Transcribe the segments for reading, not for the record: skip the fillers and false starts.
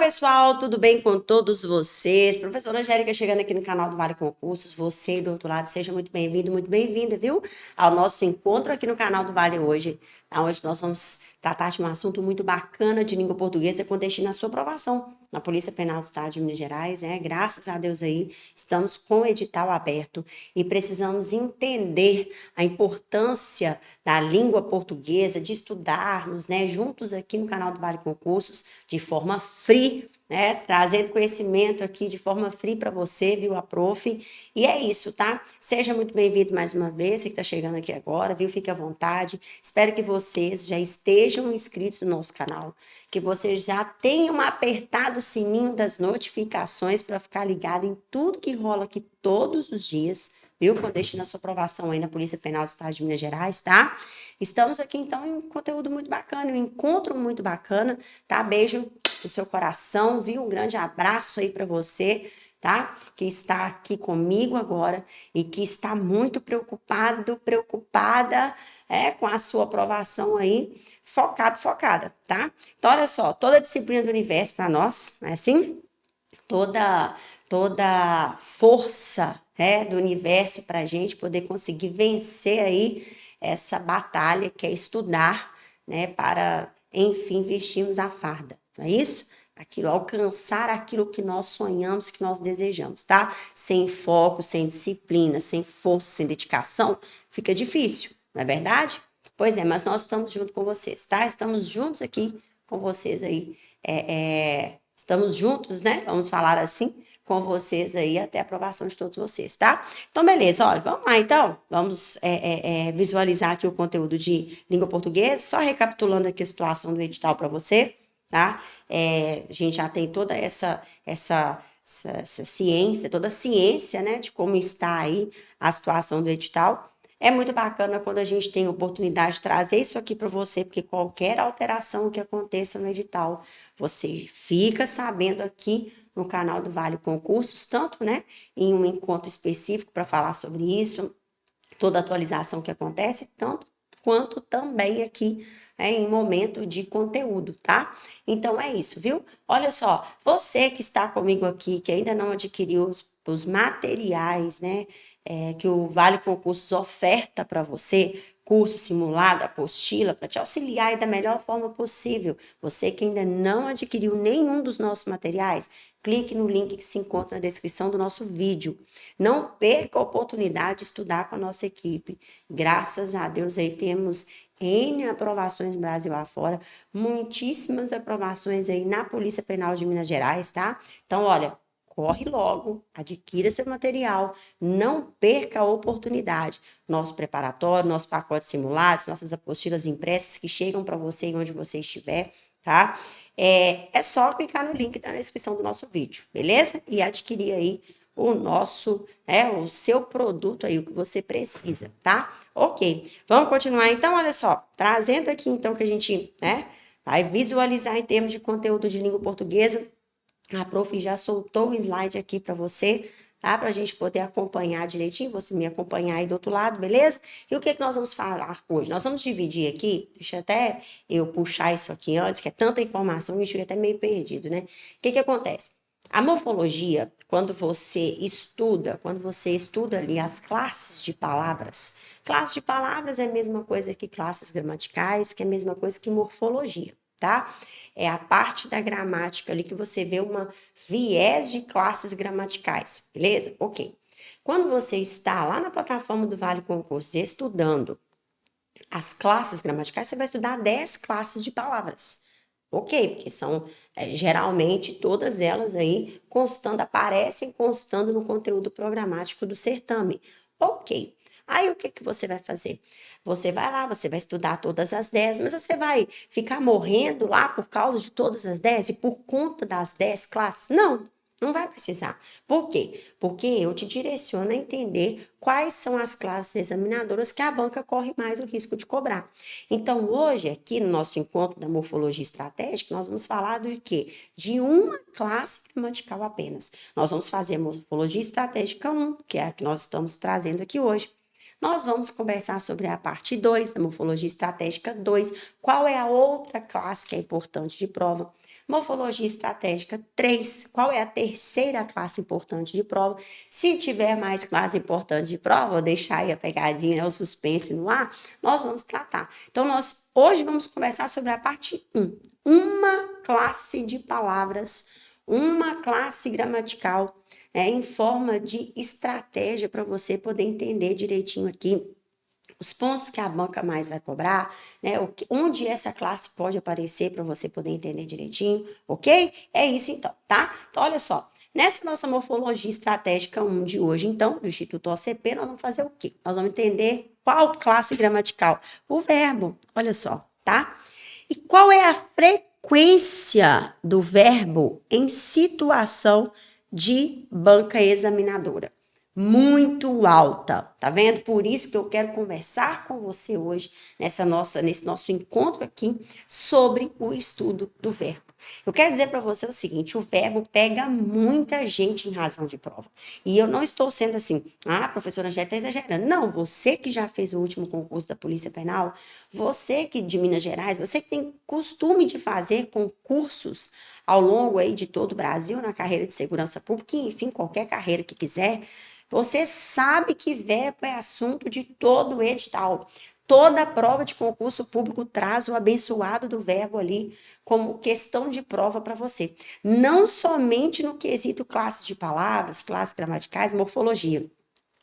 Pessoal, tudo bem com todos vocês? Professora Angélica chegando aqui no canal do Vale Concursos. Você do outro lado, seja muito bem-vindo, muito bem-vinda, viu? Ao nosso encontro aqui no canal do Vale hoje, onde nós vamos tratar de um assunto muito bacana de língua portuguesa com destino à sua aprovação na Polícia Penal do Estado de Minas Gerais, Graças a Deus aí, estamos com o edital aberto e precisamos entender a importância da língua portuguesa, de estudarmos, juntos aqui no canal do Vale Concursos, de forma free, trazendo conhecimento aqui de forma free para você, viu, a prof. E é isso, tá? Seja muito bem-vindo mais uma vez, você que está chegando aqui agora, viu? Fique à vontade. Espero que vocês já estejam inscritos no nosso canal, que vocês já tenham apertado o sininho das notificações para ficar ligado em tudo que rola aqui todos os dias, viu? Com destino à sua aprovação aí na Polícia Penal do Estado de Minas Gerais, tá? Estamos aqui, então, em um conteúdo muito bacana, um encontro muito bacana, tá? Beijo no seu coração, viu? Um grande abraço aí para você, tá? Que está aqui comigo agora e que está muito preocupada, com a sua aprovação aí, focada, tá? Então, olha só, toda a disciplina do universo para nós, não é assim? Toda força do universo para a gente poder conseguir vencer aí essa batalha que é estudar, para, enfim, vestirmos a farda, não é isso? Alcançar aquilo que nós sonhamos, que nós desejamos, tá? Sem foco, sem disciplina, sem força, sem dedicação, fica difícil, não é verdade? Pois é, mas nós estamos junto com vocês, tá? Estamos juntos aqui com vocês aí, estamos juntos, Vamos falar assim, com vocês aí, até a aprovação de todos vocês, tá? Então, beleza, olha, vamos lá, então. Vamos visualizar aqui o conteúdo de língua portuguesa, só recapitulando aqui a situação do edital para você, tá? A gente já tem toda essa ciência, toda a ciência, de como está aí a situação do edital. É muito bacana quando a gente tem a oportunidade de trazer isso aqui para você, porque qualquer alteração que aconteça no edital, você fica sabendo aqui no canal do Vale Concursos, tanto, em um encontro específico para falar sobre isso, toda atualização que acontece, tanto quanto também aqui em momento de conteúdo, tá? Então é isso, viu? Olha só, você que está comigo aqui, que ainda não adquiriu os materiais, que o Vale Concursos oferta para você, curso simulado, apostila, para te auxiliar da melhor forma possível. Você que ainda não adquiriu nenhum dos nossos materiais, clique no link que se encontra na descrição do nosso vídeo. Não perca a oportunidade de estudar com a nossa equipe. Graças a Deus aí temos N aprovações Brasil afora, muitíssimas aprovações aí na Polícia Penal de Minas Gerais, tá? Então, olha, corre logo, adquira seu material, não perca a oportunidade. Nosso preparatório, nosso pacote simulados, nossas apostilas impressas que chegam para você onde você estiver, tá? É só clicar no link da descrição do nosso vídeo, beleza? E adquirir aí o seu produto aí, o que você precisa, tá? Ok, vamos continuar então, olha só, trazendo aqui então que a gente, vai visualizar em termos de conteúdo de língua portuguesa. A prof já soltou o slide aqui para você, tá? Para a gente poder acompanhar direitinho, você me acompanhar aí do outro lado, beleza? E o que nós vamos falar hoje? Nós vamos dividir aqui, deixa até eu puxar isso aqui antes, que é tanta informação, a gente fica até meio perdido, né? O que acontece? A morfologia, quando você estuda ali as classes de palavras é a mesma coisa que classes gramaticais, que é a mesma coisa que morfologia, tá? É a parte da gramática ali que você vê uma viés de classes gramaticais, beleza? Ok. Quando você está lá na plataforma do Vale Concursos estudando as classes gramaticais, você vai estudar 10 classes de palavras. Ok, porque são geralmente todas elas aí aparecem constando no conteúdo programático do certame. Ok. Aí o que você vai fazer? Você vai lá, você vai estudar todas as 10, mas você vai ficar morrendo lá por causa de todas as 10 e por conta das 10 classes? Não, não vai precisar. Por quê? Porque eu te direciono a entender quais são as classes examinadoras que a banca corre mais o risco de cobrar. Então, hoje, aqui no nosso encontro da morfologia estratégica, nós vamos falar de quê? De uma classe gramatical apenas. Nós vamos fazer a morfologia estratégica 1, que é a que nós estamos trazendo aqui hoje. Nós vamos conversar sobre a parte 2, da morfologia estratégica 2. Qual é a outra classe que é importante de prova? Morfologia estratégica 3. Qual é a terceira classe importante de prova? Se tiver mais classe importante de prova, vou deixar aí a pegadinha, o suspense no ar, nós vamos tratar. Então, nós hoje vamos conversar sobre a parte 1. Uma classe de palavras, uma classe gramatical, em forma de estratégia para você poder entender direitinho aqui os pontos que a banca mais vai cobrar, né? Onde essa classe pode aparecer para você poder entender direitinho, ok? É isso então, tá? Então, olha só. Nessa nossa morfologia estratégica 1 de hoje, então, do Instituto OCP, nós vamos fazer o quê? Nós vamos entender qual classe gramatical? O verbo, olha só, tá? E qual é a frequência do verbo em situação de banca examinadora? Muito alta, tá vendo? Por isso que eu quero conversar com você hoje, nesse nosso encontro aqui, sobre o estudo do verbo. Eu quero dizer para você o seguinte, o verbo pega muita gente em razão de prova. E eu não estou sendo assim, professora Angélica está exagerando. Não, você que já fez o último concurso da Polícia Penal, você que de Minas Gerais, você que tem costume de fazer concursos ao longo aí de todo o Brasil, na carreira de segurança pública, enfim, qualquer carreira que quiser, você sabe que verbo é assunto de todo o edital. Toda prova de concurso público traz o abençoado do verbo ali como questão de prova para você. Não somente no quesito classe de palavras, classes gramaticais, morfologia,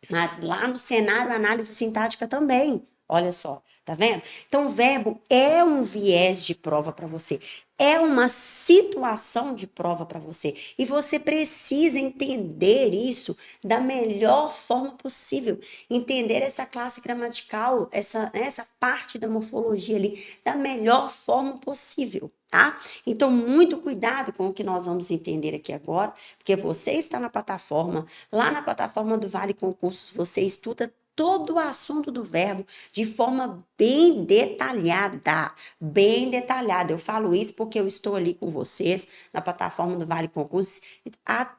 mas lá no cenário análise sintática também. Olha só, tá vendo? Então, o verbo é um viés de prova para você, é uma situação de prova para você. E você precisa entender isso da melhor forma possível. Entender essa classe gramatical, essa parte da morfologia ali, da melhor forma possível, tá? Então, muito cuidado com o que nós vamos entender aqui agora, porque você está na plataforma, lá na plataforma do Vale Concursos, você estuda todo o assunto do verbo de forma bem detalhada, bem detalhada. Eu falo isso porque eu estou ali com vocês na plataforma do Vale Concursos,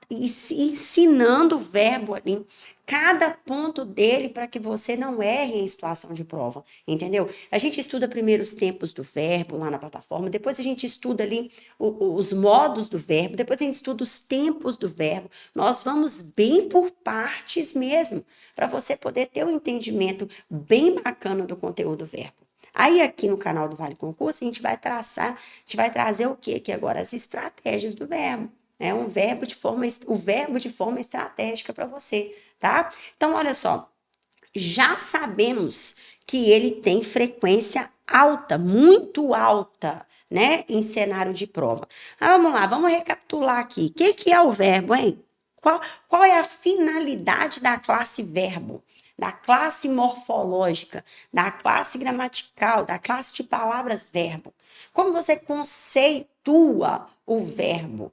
ensinando o verbo ali, cada ponto dele para que você não erre em situação de prova, entendeu? A gente estuda primeiro os tempos do verbo lá na plataforma, depois a gente estuda ali os modos do verbo, depois a gente estuda os tempos do verbo. Nós vamos bem por partes mesmo, para você poder ter um entendimento bem bacana do conteúdo do verbo. Aí aqui no canal do Vale Concurso a gente vai trazer o que aqui agora? As estratégias do verbo. O verbo de forma estratégica para você, tá? Então, olha só, já sabemos que ele tem frequência alta, muito alta, né, em cenário de prova. Vamos lá, vamos recapitular aqui. O que é o verbo, hein? Qual é a finalidade da classe verbo? Da classe morfológica, da classe gramatical, da classe de palavras verbo. Como você conceitua o verbo?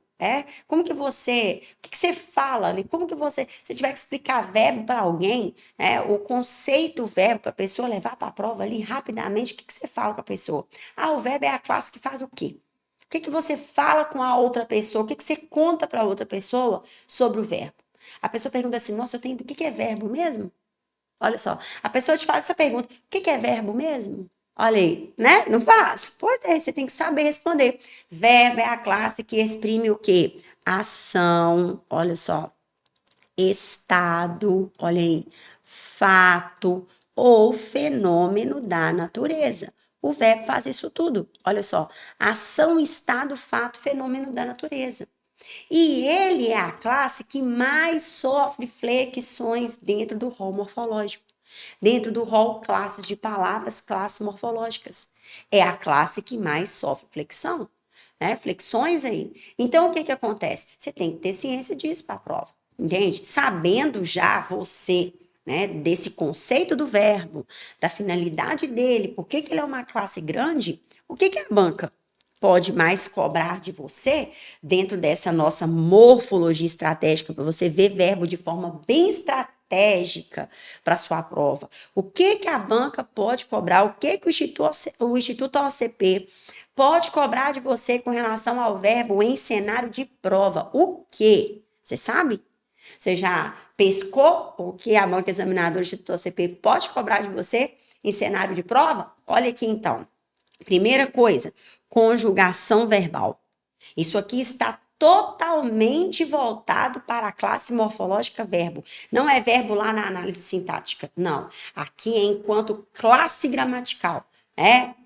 Como que você, o que você fala ali? Como que você, se tiver que explicar verbo para alguém, o conceito verbo para a pessoa levar para a prova ali rapidamente, o que você fala com a pessoa? O verbo é a classe que faz o quê? O que você fala com a outra pessoa? O que você conta para a outra pessoa sobre o verbo? A pessoa pergunta assim, nossa, o que é verbo mesmo? Olha só, a pessoa te faz essa pergunta, o que é verbo mesmo? Olha aí, né? Não faz? Pois é, você tem que saber responder. Verbo é a classe que exprime o quê? Ação, olha só, estado, olha aí, fato ou fenômeno da natureza. O verbo faz isso tudo, olha só, ação, estado, fato, fenômeno da natureza. E ele é a classe que mais sofre flexões dentro do rol morfológico, dentro do rol classes de palavras, classes morfológicas. É a classe que mais sofre flexão, né? Flexões aí. Então, o que acontece? Você tem que ter ciência disso para a prova, entende? Sabendo já você, né, desse conceito do verbo, da finalidade dele, por que ele é uma classe grande, o que a banca pode mais cobrar de você dentro dessa nossa morfologia estratégica, para você ver verbo de forma bem estratégica para sua prova. O que a banca pode cobrar, o que o Instituto OCP pode cobrar de você com relação ao verbo em cenário de prova? O quê? Você sabe? Você já pescou o que a banca examinadora do Instituto OCP pode cobrar de você em cenário de prova? Olha aqui então. Primeira coisa, conjugação verbal. Isso aqui está totalmente voltado para a classe morfológica verbo. Não é verbo lá na análise sintática, não. Aqui é enquanto classe gramatical.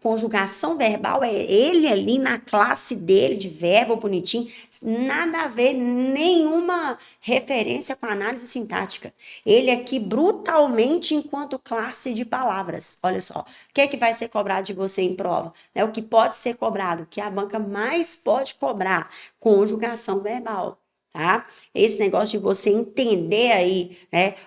Conjugação verbal é ele ali na classe dele de verbo bonitinho, nada a ver, nenhuma referência com a análise sintática. Ele aqui brutalmente enquanto classe de palavras. Olha só, o que é que vai ser cobrado de você em prova? O que pode ser cobrado, o que a banca mais pode cobrar, conjugação verbal. Tá? Esse negócio de você entender aí,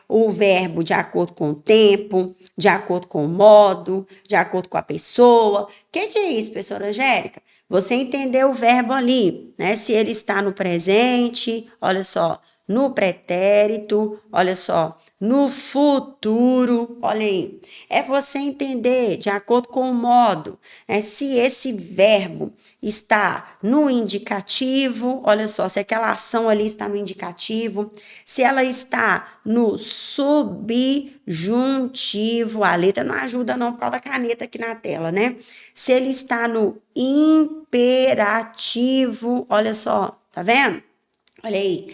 o verbo de acordo com o tempo, de acordo com o modo, de acordo com a pessoa. O que é isso, professora Angélica? Você entender o verbo ali, se ele está no presente, olha só, no pretérito, olha só, no futuro, olha aí. É você entender de acordo com o modo, se esse verbo está no indicativo, olha só, se aquela ação ali está no indicativo, se ela está no subjuntivo, a letra não ajuda não por causa da caneta aqui na tela, né? Se ele está no imperativo, olha só, tá vendo? Olha aí.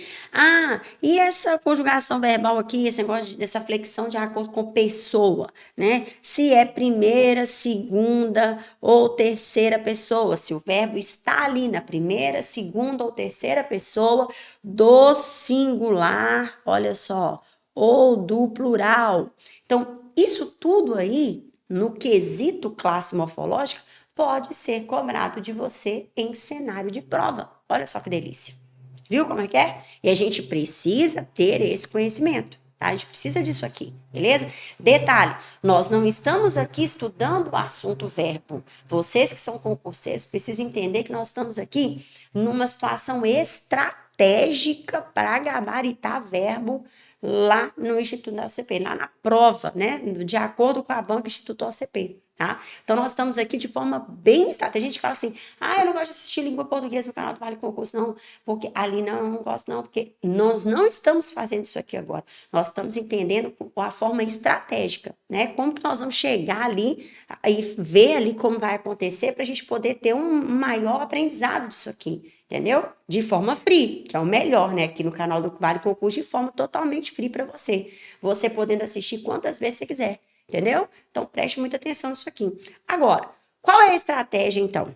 E essa conjugação verbal aqui, esse negócio dessa flexão de acordo com pessoa, né? Se é primeira, segunda ou terceira pessoa, se o verbo está ali na primeira, segunda ou terceira pessoa do singular, olha só, ou do plural. Então, isso tudo aí, no quesito classe morfológica, pode ser cobrado de você em cenário de prova. Olha só que delícia. Viu como é que é? E a gente precisa ter esse conhecimento, tá? A gente precisa disso aqui, beleza? Detalhe, nós não estamos aqui estudando o assunto verbo. Vocês que são concurseiros precisam entender que nós estamos aqui numa situação estratégica para gabaritar verbo lá no Instituto da OCP, lá na prova, né? De acordo com a banca Instituto OCP. Tá? Então, nós estamos aqui de forma bem estratégica. A gente fala assim, eu não gosto de assistir língua portuguesa no canal do Vale Concurso, não, porque ali não gosto, não, porque nós não estamos fazendo isso aqui agora. Nós estamos entendendo a forma estratégica, né? Como que nós vamos chegar ali e ver ali como vai acontecer para a gente poder ter um maior aprendizado disso aqui, entendeu? De forma free, que é o melhor, né? Aqui no canal do Vale Concurso, de forma totalmente free para você. Você podendo assistir quantas vezes você quiser. Entendeu? Então, preste muita atenção nisso aqui. Agora, qual é a estratégia, então?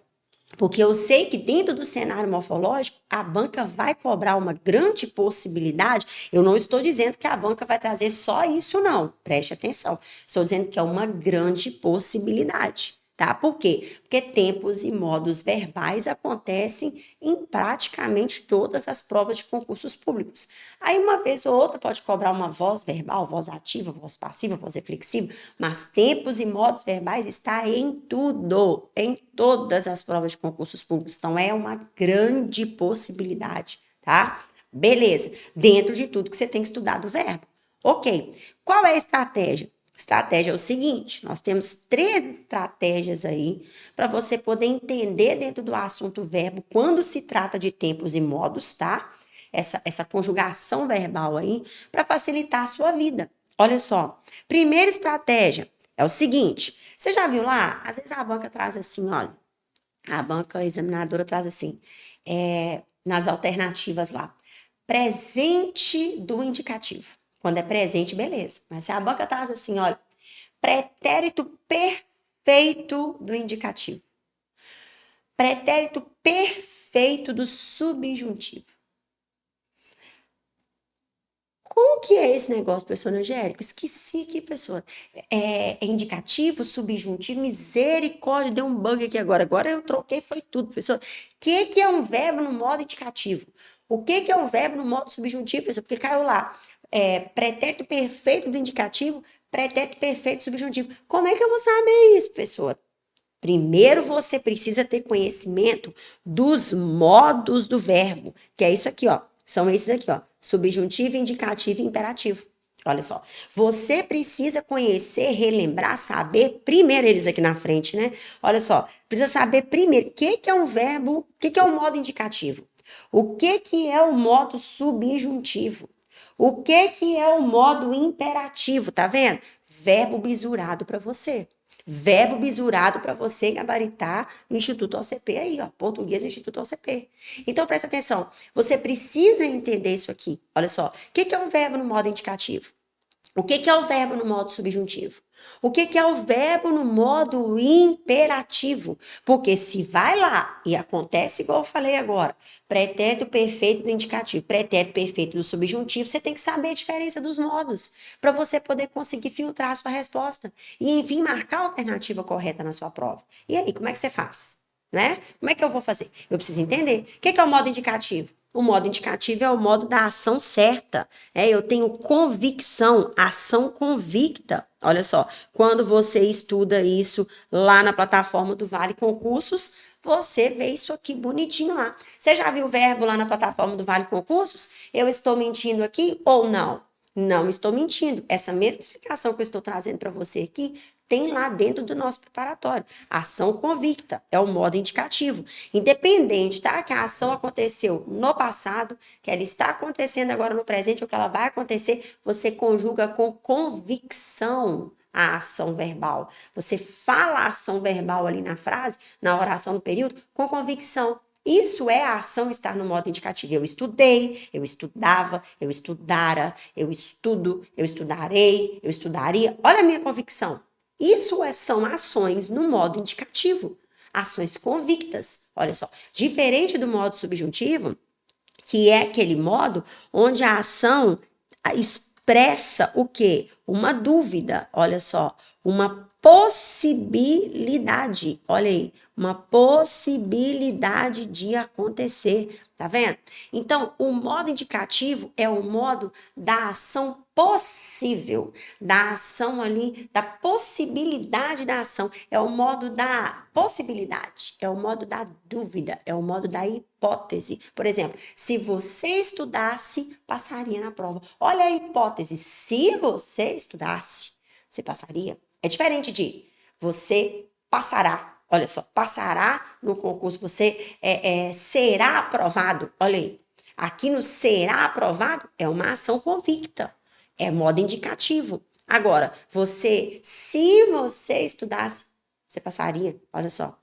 Porque eu sei que dentro do cenário morfológico, a banca vai cobrar uma grande possibilidade. Eu não estou dizendo que a banca vai trazer só isso, não. Preste atenção. Estou dizendo que é uma grande possibilidade. Tá? Por quê? Porque tempos e modos verbais acontecem em praticamente todas as provas de concursos públicos. Aí, uma vez ou outra, pode cobrar uma voz verbal, voz ativa, voz passiva, voz reflexiva, mas tempos e modos verbais está em tudo, em todas as provas de concursos públicos. Então, é uma grande possibilidade, tá? Beleza. Dentro de tudo que você tem que estudar do verbo. Ok. Qual é a estratégia? Estratégia é o seguinte, nós temos 3 estratégias aí para você poder entender dentro do assunto verbo quando se trata de tempos e modos, tá? Essa conjugação verbal aí para facilitar a sua vida. Olha só, primeira estratégia é o seguinte, você já viu lá? Às vezes a banca traz assim, olha, a banca examinadora traz assim, nas alternativas lá, presente do indicativo. Quando é presente, beleza. Mas se a banca traz assim, olha, pretérito perfeito do indicativo. Pretérito perfeito do subjuntivo. Como que é esse negócio, professora Angélica? Esqueci aqui, professora. É indicativo, subjuntivo, misericórdia, deu um bug aqui agora. Agora eu troquei, foi tudo, professor. O que é um verbo no modo indicativo? O que é um verbo no modo subjuntivo, professor? Porque caiu lá. Pretérito perfeito do indicativo, pretérito perfeito do subjuntivo. Como é que eu vou saber isso, professora? Primeiro você precisa ter conhecimento dos modos do verbo, que é isso aqui, ó. São esses aqui, ó. Subjuntivo, indicativo e imperativo. Olha só. Você precisa conhecer, relembrar, saber primeiro eles aqui na frente, né? Olha só. Precisa saber primeiro o que é um verbo, o que é um modo indicativo. O que é o modo subjuntivo. O que é o modo imperativo? Tá vendo? Verbo bisurado para você. Verbo bisurado para você gabaritar o Instituto OCP aí, ó, português do Instituto OCP. Então, presta atenção, você precisa entender isso aqui. Olha só, o que é um verbo no modo indicativo? O que é o verbo no modo subjuntivo? O que é o verbo no modo imperativo? Porque se vai lá e acontece igual eu falei agora, pretérito perfeito do indicativo, pretérito perfeito do subjuntivo, você tem que saber a diferença dos modos para você poder conseguir filtrar a sua resposta e vir marcar a alternativa correta na sua prova. E aí, como é que você faz? Né? Como é que eu vou fazer? Eu preciso entender. O que é o modo indicativo? O modo indicativo é o modo da ação certa. Eu tenho convicção, ação convicta. Olha só, quando você estuda isso lá na plataforma do Vale Concursos, você vê isso aqui bonitinho lá. Você já viu o verbo lá na plataforma do Vale Concursos? Eu estou mentindo aqui ou não? Não estou mentindo. Essa mesma explicação que eu estou trazendo para você aqui tem lá dentro do nosso preparatório. Ação convicta é o modo indicativo. Independente, tá? Que a ação aconteceu no passado, que ela está acontecendo agora no presente, ou que ela vai acontecer, você conjuga com convicção a ação verbal. Você fala a ação verbal ali na frase, na oração no período, com convicção. Isso é a ação estar no modo indicativo. Eu estudei, eu estudava, eu estudara, eu estudo, eu estudarei, eu estudaria. Olha a minha convicção. Isso são ações no modo indicativo, ações convictas. Olha só, diferente do modo subjuntivo, que é aquele modo onde a ação expressa o quê? Uma dúvida, olha só, uma possibilidade, olha aí, uma possibilidade de acontecer, tá vendo? Então, o modo indicativo é o modo da ação possível, da ação ali, da possibilidade da ação, é o modo da possibilidade, é o modo da dúvida, é o modo da hipótese. Por exemplo, se você estudasse, passaria na prova. Olha a hipótese, se você estudasse, você passaria. É diferente de você passará. Olha só, passará no concurso, você será aprovado. Olha aí, aqui no será aprovado é uma ação convicta, é modo indicativo. Agora, se você estudasse, você passaria. Olha só,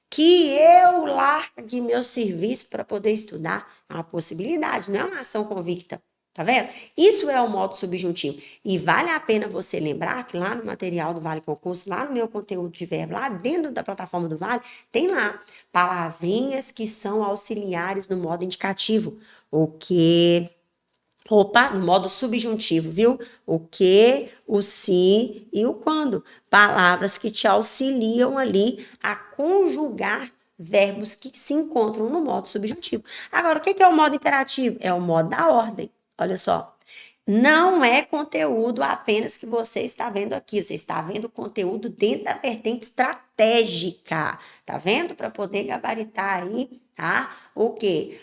que eu largue meu serviço para poder estudar é uma possibilidade, não é uma ação convicta. Tá vendo? Isso é o modo subjuntivo. E vale a pena você lembrar que lá no material do Vale Concurso, lá no meu conteúdo de verbo, lá dentro da plataforma do Vale, tem lá palavrinhas que são auxiliares no modo indicativo. O que, no modo subjuntivo, viu? O que, o se e o quando. Palavras que te auxiliam ali a conjugar verbos que se encontram no modo subjuntivo. Agora, o que é o modo imperativo? É o modo da ordem. Olha só, não é conteúdo apenas que você está vendo aqui, você está vendo conteúdo dentro da vertente estratégica, tá vendo? Para poder gabaritar aí, tá? O quê?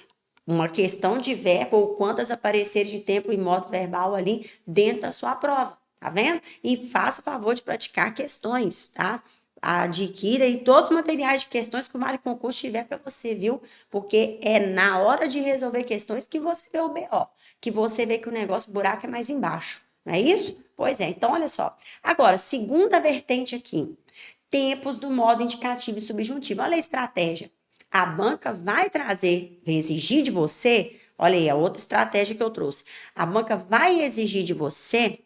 Uma questão de verbo ou quantas apareceres de tempo e modo verbal ali dentro da sua prova, tá vendo? E faça o favor de praticar questões, tá? Adquira aí todos os materiais de questões que o Vale Concurso tiver para você, viu? Porque é na hora de resolver questões que você vê o BO, que você vê que o negócio, o buraco é mais embaixo, não é isso? Pois é, então olha só. Agora, segunda vertente aqui, tempos do modo indicativo e subjuntivo. Olha a estratégia. A banca vai trazer, vai exigir de você, olha aí, a outra estratégia que eu trouxe. A banca vai exigir de você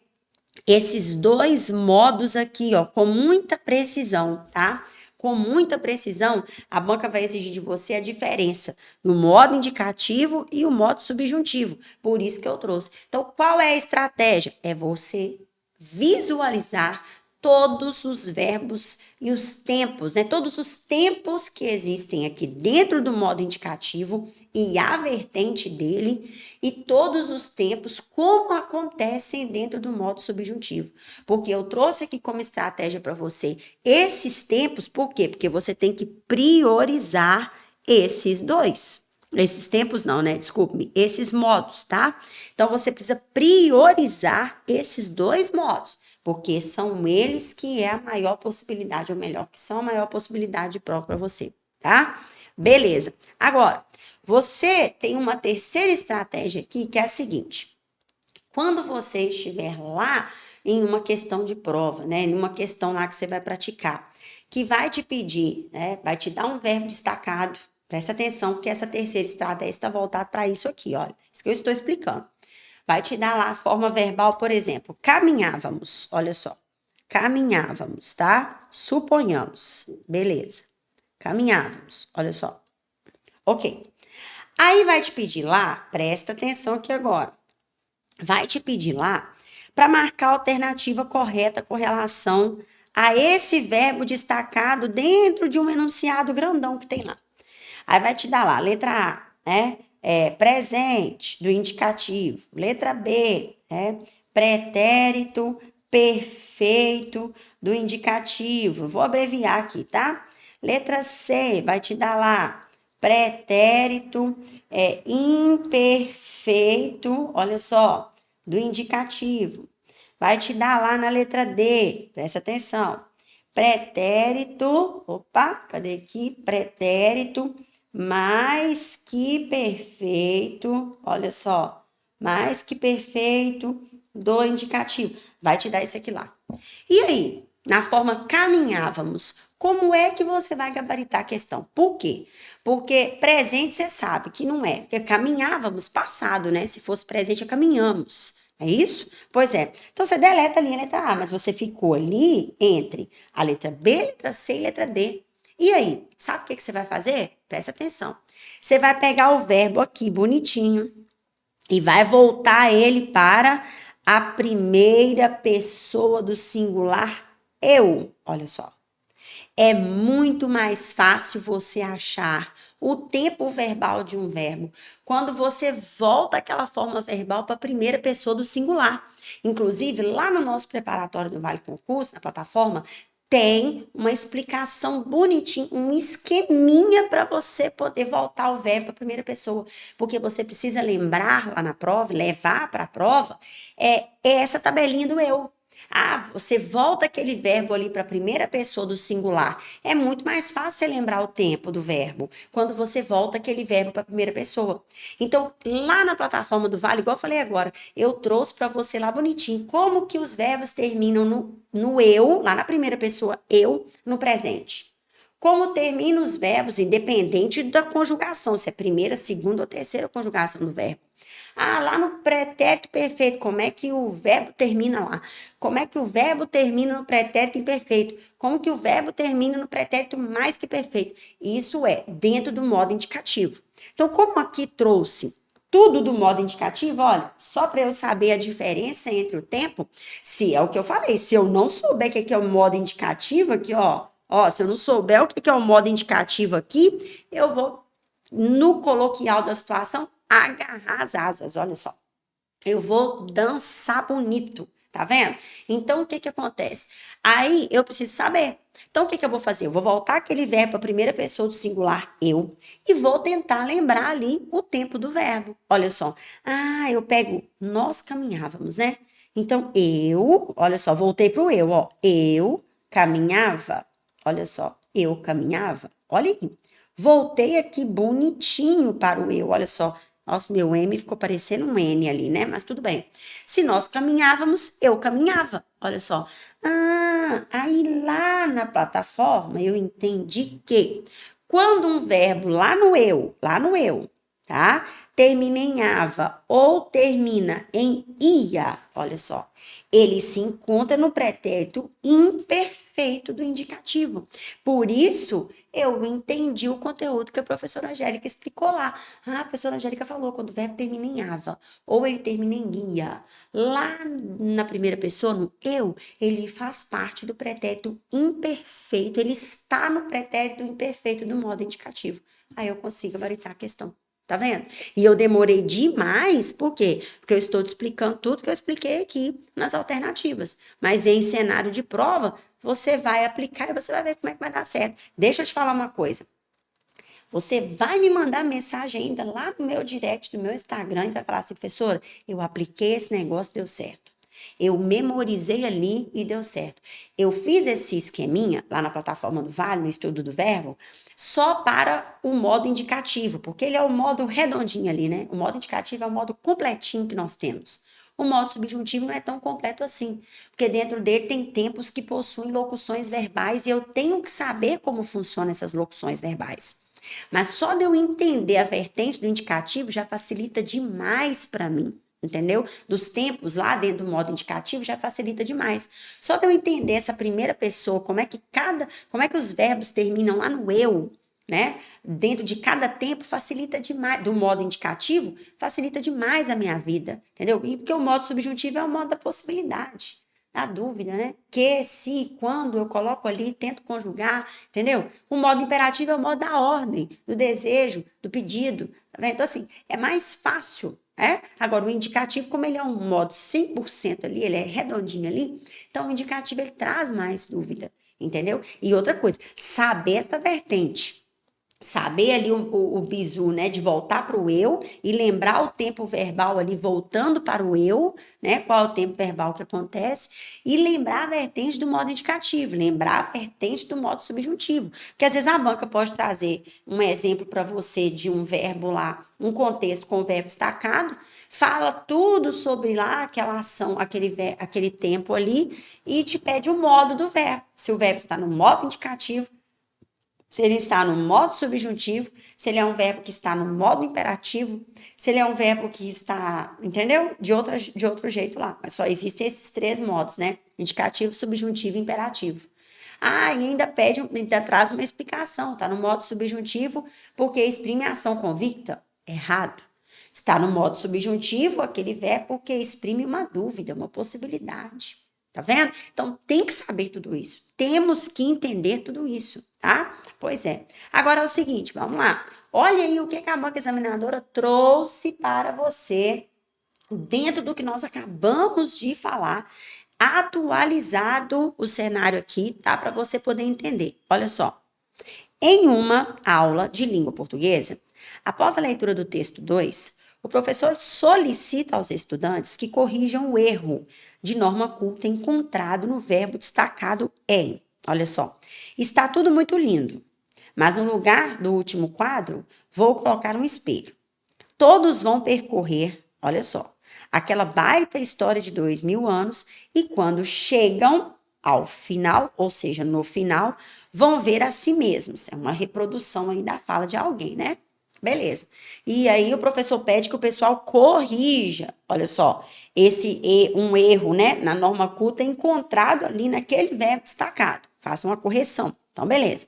esses dois modos aqui, ó, com muita precisão, tá? Com muita precisão, a banca vai exigir de você a diferença no modo indicativo e o modo subjuntivo. Por isso que eu trouxe. Então, qual é a estratégia? É você visualizar todos os verbos e os tempos, né? Todos os tempos que existem aqui dentro do modo indicativo e a vertente dele, e todos os tempos como acontecem dentro do modo subjuntivo. Porque eu trouxe aqui como estratégia para você esses tempos, por quê? Porque você tem que priorizar esses dois. Esses tempos não, né? Desculpe-me, esses modos, tá? Então, você precisa priorizar esses dois modos, porque são eles que é a maior possibilidade, ou melhor, que são a maior possibilidade de prova para você, tá? Beleza. Agora, você tem uma terceira estratégia aqui, que é a seguinte. Quando você estiver lá em uma questão de prova, né, em uma questão lá que você vai praticar, que vai te pedir, né, vai te dar um verbo destacado, presta atenção, porque essa terceira estratégia está voltada para isso aqui, olha, isso que eu estou explicando. Vai te dar lá a forma verbal, por exemplo, caminhávamos, olha só, caminhávamos, tá? Suponhamos, beleza, caminhávamos, olha só, ok. Aí vai te pedir lá, presta atenção aqui agora, vai te pedir lá para marcar a alternativa correta com relação a esse verbo destacado dentro de um enunciado grandão que tem lá. Aí vai te dar lá, letra A, né? Presente do indicativo. Letra B, pretérito perfeito do indicativo. Vou abreviar aqui, tá? Letra C, vai te dar lá, pretérito imperfeito, olha só, do indicativo. Vai te dar lá na letra D, presta atenção. Pretérito, opa, cadê aqui? Pretérito mais que perfeito, olha só, mais que perfeito do indicativo. Vai te dar isso aqui lá. E aí, na forma caminhávamos, como é que você vai gabaritar a questão? Por quê? Porque presente você sabe que não é, porque caminhávamos passado, né? Se fosse presente, caminhamos. É isso? Pois é. Então você deleta ali a letra A, mas você ficou ali entre a letra B, letra C e letra D. E aí, sabe o que você vai fazer? Presta atenção. Você vai pegar o verbo aqui bonitinho e vai voltar ele para a primeira pessoa do singular eu. Olha só. É muito mais fácil você achar o tempo verbal de um verbo quando você volta aquela forma verbal para a primeira pessoa do singular. Inclusive, lá no nosso preparatório do Vale Concurso, na plataforma, tem uma explicação bonitinha, um esqueminha para você poder voltar o verbo para a primeira pessoa. Porque você precisa lembrar lá na prova, levar para a prova, essa tabelinha do eu. Ah, você volta aquele verbo ali para a primeira pessoa do singular. É muito mais fácil você lembrar o tempo do verbo quando você volta aquele verbo para a primeira pessoa. Então, lá na plataforma do Vale, igual eu falei agora, eu trouxe para você lá bonitinho como que os verbos terminam no eu, lá na primeira pessoa, eu, no presente. Como terminam os verbos, independente da conjugação, se é primeira, segunda ou terceira conjugação do verbo. Ah, lá no pretérito perfeito, como é que o verbo termina lá? Como é que o verbo termina no pretérito imperfeito? Como que o verbo termina no pretérito mais que perfeito? Isso é dentro do modo indicativo. Então, como aqui trouxe tudo do modo indicativo, olha, só para eu saber a diferença entre o tempo, se é o que eu falei, se eu não souber o que é o modo indicativo aqui, se eu não souber o que é o modo indicativo aqui, eu vou, no coloquial da situação, agarrar as asas, olha só. Eu vou dançar bonito, tá vendo? Então, o que acontece? Aí, eu preciso saber. Então, o que eu vou fazer? Eu vou voltar aquele verbo para a primeira pessoa do singular, eu, e vou tentar lembrar ali o tempo do verbo. Olha só. Ah, eu pego, nós caminhávamos, né? Então, olha só, voltei pro eu, ó. Eu caminhava, olha só, eu caminhava, olha aí. Voltei aqui bonitinho para o eu, olha só. Nossa, meu M ficou parecendo um N ali, né? Mas tudo bem. Se nós caminhávamos, eu caminhava. Olha só. Ah, aí lá na plataforma eu entendi que quando um verbo lá no eu, tá? Termina em ava ou termina em ia, olha só, ele se encontra no pretérito imperfeito do indicativo. Por isso, eu entendi o conteúdo que a professora Angélica explicou lá. Ah, a professora Angélica falou, quando o verbo termina em ava ou ele termina em ia, lá na primeira pessoa, no eu, ele faz parte do pretérito imperfeito, ele está no pretérito imperfeito do modo indicativo. Aí eu consigo varitar a questão. Tá vendo? E eu demorei demais, por quê? Porque eu estou te explicando tudo que eu expliquei aqui nas alternativas. Mas em cenário de prova, você vai aplicar e você vai ver como é que vai dar certo. Deixa eu te falar uma coisa. Você vai me mandar mensagem ainda lá no meu direct do meu Instagram e vai falar assim, professora, eu apliquei esse negócio, deu certo. Eu memorizei ali e deu certo. Eu fiz esse esqueminha lá na plataforma do Vale, no estudo do verbo, só para o modo indicativo, porque ele é o modo redondinho ali, né? O modo indicativo é o modo completinho que nós temos. O modo subjuntivo não é tão completo assim, porque dentro dele tem tempos que possuem locuções verbais e eu tenho que saber como funcionam essas locuções verbais. Mas só de eu entender a vertente do indicativo já facilita demais para mim. Entendeu? Dos tempos lá dentro do modo indicativo já facilita demais. Só de eu entender essa primeira pessoa, como é que os verbos terminam lá no eu, né? Dentro de cada tempo facilita demais, do modo indicativo, facilita demais a minha vida, entendeu? E porque o modo subjuntivo é o modo da possibilidade, da dúvida, né? Que, se, quando eu coloco ali, tento conjugar, entendeu? O modo imperativo é o modo da ordem, do desejo, do pedido, tá vendo? Então, assim, é mais fácil. Agora, o indicativo, como ele é um modo 100% ali, ele é redondinho ali, então o indicativo ele traz mais dúvida, entendeu? E outra coisa, saber essa vertente, saber ali o bizu, né, de voltar para o eu e lembrar o tempo verbal ali voltando para o eu, né, qual é o tempo verbal que acontece, e lembrar a vertente do modo indicativo, lembrar a vertente do modo subjuntivo, porque às vezes a banca pode trazer um exemplo para você de um verbo lá, um contexto com o verbo destacado, fala tudo sobre lá aquela ação, aquele tempo ali, e te pede o modo do verbo, se o verbo está no modo indicativo, se ele está no modo subjuntivo, se ele é um verbo que está no modo imperativo, se ele é um verbo que está, entendeu? De outro jeito lá. Mas só existem esses três modos, né? Indicativo, subjuntivo e imperativo. E ainda traz uma explicação. Está no modo subjuntivo porque exprime a ação convicta. Errado. Está no modo subjuntivo aquele verbo porque exprime uma dúvida, uma possibilidade. Tá vendo? Então, tem que saber tudo isso. Temos que entender tudo isso, tá? Pois é. Agora é o seguinte, vamos lá. Olha aí o que a banca examinadora trouxe para você dentro do que nós acabamos de falar, atualizado o cenário aqui, tá? Para você poder entender. Olha só. Em uma aula de língua portuguesa, após a leitura do texto 2, o professor solicita aos estudantes que corrijam o erro de norma culta encontrado no verbo destacado em. Olha só. Está tudo muito lindo, mas no lugar do último quadro, vou colocar um espelho. Todos vão percorrer, olha só, aquela baita história de 2000 anos e quando chegam ao final, ou seja, no final, vão ver a si mesmos. É uma reprodução aí da fala de alguém, né? Beleza. E aí o professor pede que o pessoal corrija, olha só, um erro, né, na norma culta encontrado ali naquele verbo destacado. Faça uma correção. Então, beleza.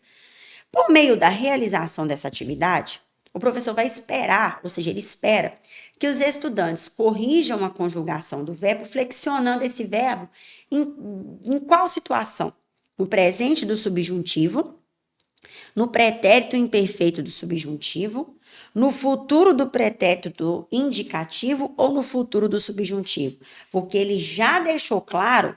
Por meio da realização dessa atividade, o professor vai esperar, ou seja, ele espera que os estudantes corrijam a conjugação do verbo, flexionando esse verbo em qual situação? No presente do subjuntivo, no pretérito imperfeito do subjuntivo, no futuro do pretérito do indicativo ou no futuro do subjuntivo, porque ele já deixou claro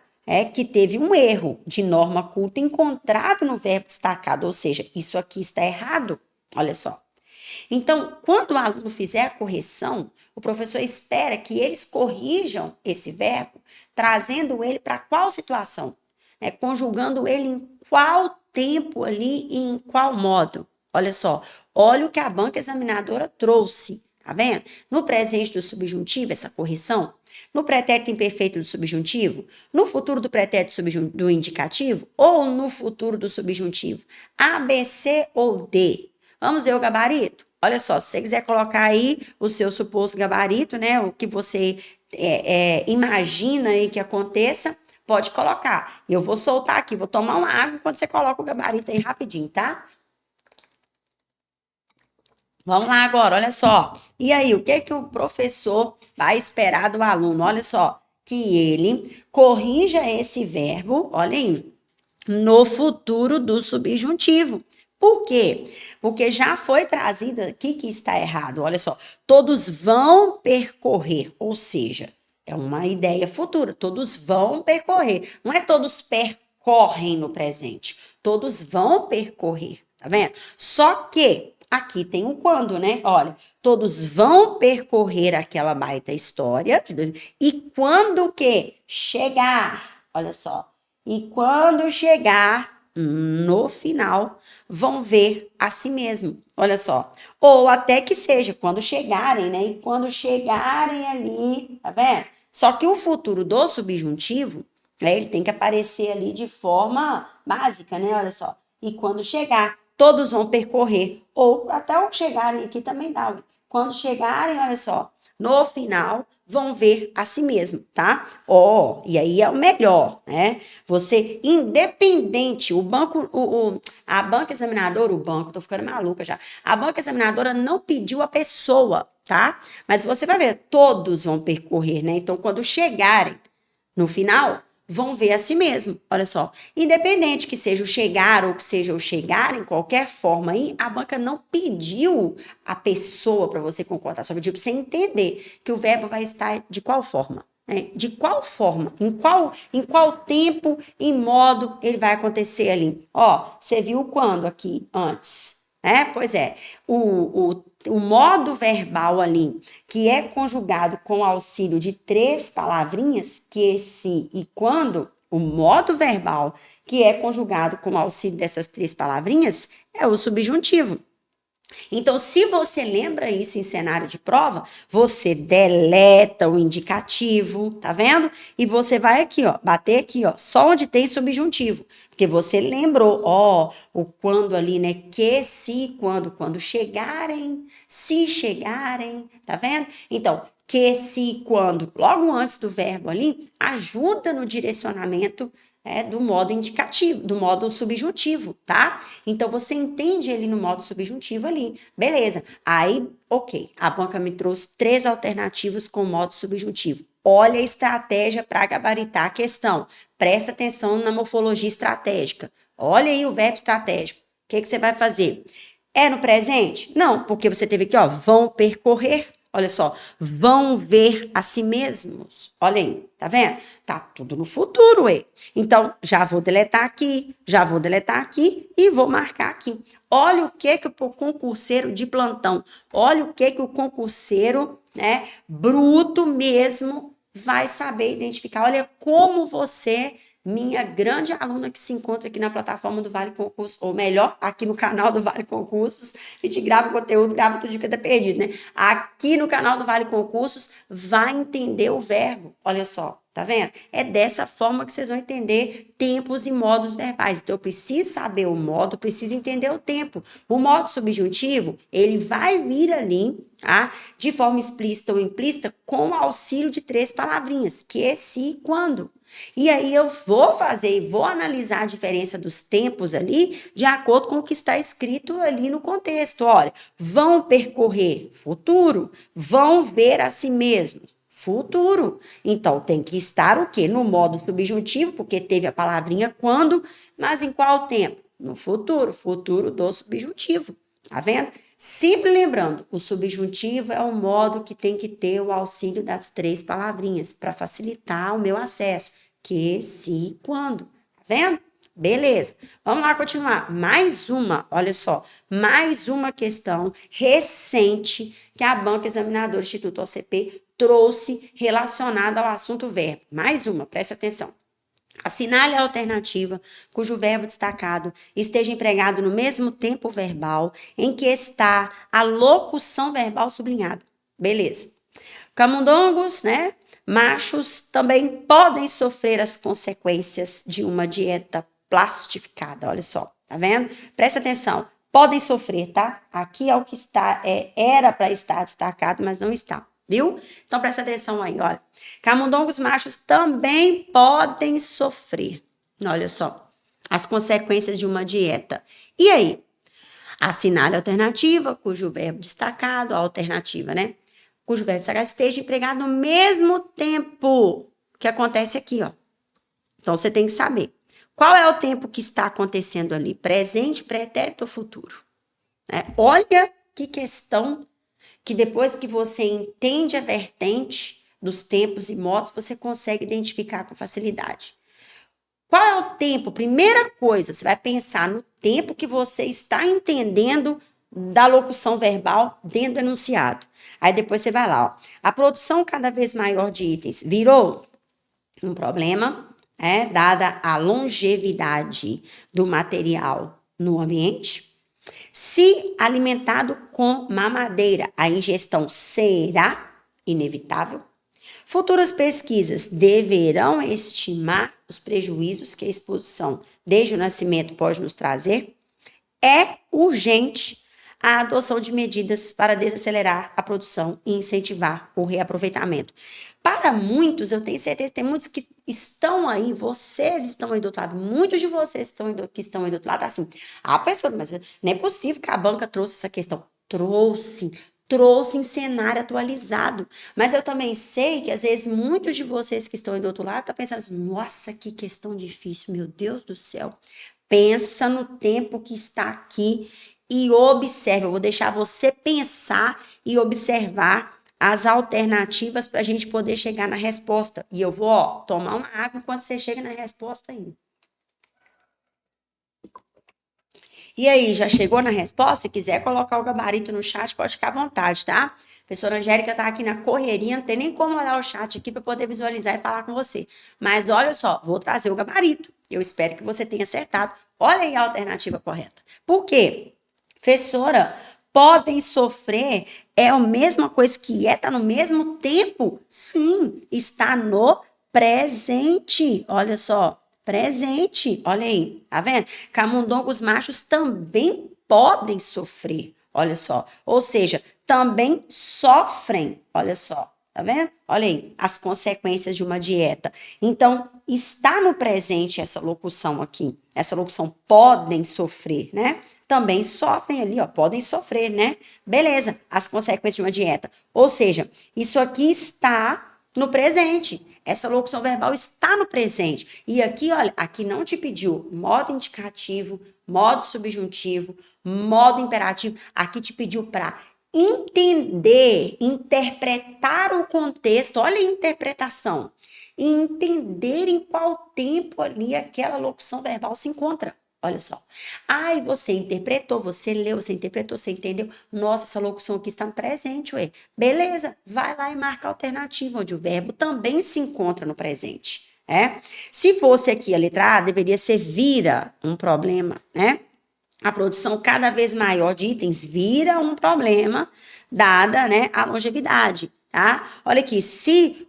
que teve um erro de norma culta encontrado no verbo destacado, ou seja, isso aqui está errado, olha só. Então, quando o aluno fizer a correção, o professor espera que eles corrijam esse verbo, trazendo ele para qual situação? Conjugando ele em qual tempo ali e em qual modo? Olha só, olha o que a banca examinadora trouxe, tá vendo? No presente do subjuntivo, essa correção. No pretérito imperfeito do subjuntivo, no futuro do pretérito do indicativo ou no futuro do subjuntivo? A, B, C ou D? Vamos ver o gabarito? Olha só, se você quiser colocar aí o seu suposto gabarito, né, o que você imagina aí que aconteça, pode colocar. Eu vou soltar aqui, vou tomar uma água enquanto você coloca o gabarito aí rapidinho, tá? Vamos lá agora, olha só. E aí, o que o professor vai esperar do aluno? Olha só, que ele corrija esse verbo, olha aí, no futuro do subjuntivo. Por quê? Porque já foi trazido aqui que está errado. Olha só, todos vão percorrer, ou seja, é uma ideia futura. Todos vão percorrer. Não é todos percorrem no presente. Todos vão percorrer, tá vendo? Só que aqui tem um quando, né? Olha, todos vão percorrer aquela baita história. E quando que chegar, olha só, e quando chegar no final, vão ver a si mesmo, olha só. Ou até que seja, quando chegarem, né? E quando chegarem ali, tá vendo? Só que o futuro do subjuntivo, né, ele tem que aparecer ali de forma básica, né? Olha só. E quando chegar, todos vão percorrer. Ou até o chegarem aqui também dá. Quando chegarem, olha só, no final, vão ver a si mesmo, tá? Ó, e aí é o melhor, né? Você, independente, a banca examinadora, tô ficando maluca já. A banca examinadora não pediu a pessoa, tá? Mas você vai ver, todos vão percorrer, né? Então, quando chegarem no final, vão ver a si mesmo. Olha só, independente que seja o chegar ou que seja o chegar, em qualquer forma aí, a banca não pediu a pessoa para você concordar, só pediu para você entender que o verbo vai estar de qual forma. Né? De qual forma, em qual tempo e modo ele vai acontecer ali. Ó, você viu quando aqui antes? Pois é, o modo verbal ali, que é conjugado com auxílio de 3 palavrinhas, que se e quando, o modo verbal que é conjugado com auxílio dessas 3 palavrinhas é o subjuntivo. Então, se você lembra isso em cenário de prova, você deleta o indicativo, tá vendo? E você vai aqui, ó, bater aqui, ó, só onde tem subjuntivo. Porque você lembrou, ó, o quando ali, né? Que, se, quando chegarem, se chegarem, tá vendo? Então, que, se, quando, logo antes do verbo ali, ajuda no direcionamento do modo indicativo, do modo subjuntivo, tá? Então, você entende ele no modo subjuntivo ali. Beleza. Aí, ok. A banca me trouxe 3 alternativas com modo subjuntivo. Olha a estratégia para gabaritar a questão. Presta atenção na morfologia estratégica. Olha aí o verbo estratégico. O que você vai fazer? É no presente? Não, porque você teve aqui, ó, vão percorrer. Olha só, vão ver a si mesmos. Olha aí, tá vendo? Tá tudo no futuro, ué. Então, já vou deletar aqui e vou marcar aqui. Olha o que o concurseiro de plantão, olha o que o concurseiro, né, bruto mesmo, vai saber identificar. Olha como você, minha grande aluna que se encontra aqui na plataforma do Vale Concursos, ou melhor, aqui no canal do Vale Concursos, a gente grava conteúdo, grava tudo de que tá perdido, né? Aqui no canal do Vale Concursos, vai entender o verbo. Olha só, tá vendo? É dessa forma que vocês vão entender tempos e modos verbais. Então, eu preciso saber o modo, preciso entender o tempo. O modo subjuntivo, ele vai vir ali, tá? De forma explícita ou implícita, com o auxílio de 3 palavrinhas, que, se e quando. E aí eu vou fazer e vou analisar a diferença dos tempos ali de acordo com o que está escrito ali no contexto. Olha, vão percorrer, futuro, vão ver a si mesmos, futuro. Então tem que estar o quê? No modo subjuntivo, porque teve a palavrinha quando, mas em qual tempo? No futuro, futuro do subjuntivo. Tá vendo? Sempre lembrando, o subjuntivo é o modo que tem que ter o auxílio das 3 palavrinhas para facilitar o meu acesso. Que, se, quando. Tá vendo? Beleza. Vamos lá continuar. Mais uma, olha só, mais uma questão recente que a Banca Examinadora Instituto OCP trouxe relacionada ao assunto verbo. Mais uma, presta atenção. Assinale a alternativa cujo verbo destacado esteja empregado no mesmo tempo verbal em que está a locução verbal sublinhada. Beleza. Camundongos, né? Machos também podem sofrer as consequências de uma dieta plastificada. Olha só, tá vendo? Presta atenção. Podem sofrer, tá? Aqui é o que está, era para estar destacado, mas não está. Viu? Então, presta atenção aí, olha. Camundongos machos também podem sofrer, olha só, as consequências de uma dieta. E aí? Assinale a alternativa, cujo verbo destacado, a alternativa, né? Cujo verbo destacado esteja empregado no mesmo tempo que acontece aqui, ó. Então, você tem que saber. Qual é o tempo que está acontecendo ali? Presente, pretérito ou futuro? Olha que questão que depois que você entende a vertente dos tempos e modos, você consegue identificar com facilidade. Qual é o tempo? Primeira coisa, você vai pensar no tempo que você está entendendo da locução verbal dentro do enunciado. Aí depois você vai lá, ó. A produção cada vez maior de itens virou um problema, dada a longevidade do material no ambiente. Se alimentado com mamadeira, a ingestão será inevitável. Futuras pesquisas deverão estimar os prejuízos que a exposição desde o nascimento pode nos trazer. É urgente a adoção de medidas para desacelerar a produção e incentivar o reaproveitamento. Para muitos, eu tenho certeza, tem muitos que estão aí, vocês estão aí do outro lado, muitos de vocês que estão aí do outro lado, assim, professora, mas não é possível que a banca trouxe essa questão. Trouxe em cenário atualizado. Mas eu também sei que, às vezes, muitos de vocês que estão aí do outro lado estão pensando assim, nossa, que questão difícil, meu Deus do céu. Pensa no tempo que está aqui e observe. Eu vou deixar você pensar e observar as alternativas para a gente poder chegar na resposta. E eu vou, tomar uma água enquanto você chega na resposta aí. E aí, já chegou na resposta? Se quiser colocar o gabarito no chat, pode ficar à vontade, tá? A professora Angélica tá aqui na correria, não tem nem como olhar o chat aqui para poder visualizar e falar com você. Mas olha só, vou trazer o gabarito. Eu espero que você tenha acertado. Olha aí a alternativa correta. Por quê? Professora, podem sofrer é a mesma coisa que tá no mesmo tempo? Sim, está no presente. Olha só. Presente, olha aí, tá vendo? Camundongos machos também podem sofrer, olha só. Ou seja, também sofrem, olha só, tá vendo? Olha aí, as consequências de uma dieta. Então, está no presente essa locução aqui. Essa locução podem sofrer, né? Também sofrem ali, ó, podem sofrer, né? Beleza, as consequências de uma dieta. Ou seja, isso aqui está no presente. Essa locução verbal está no presente. E aqui, olha, aqui não te pediu modo indicativo, modo subjuntivo, modo imperativo. Aqui te pediu para entender, interpretar o contexto. Olha a interpretação. E entender em qual tempo ali aquela locução verbal se encontra. Olha só. Aí você interpretou, você leu, você interpretou, você entendeu. Nossa, essa locução aqui está no presente, ué. Beleza, vai lá e marca a alternativa, onde o verbo também se encontra no presente. Se fosse aqui a letra A, deveria ser vira um problema, né? A produção cada vez maior de itens vira um problema, dada, né, a longevidade. Tá? Olha aqui, se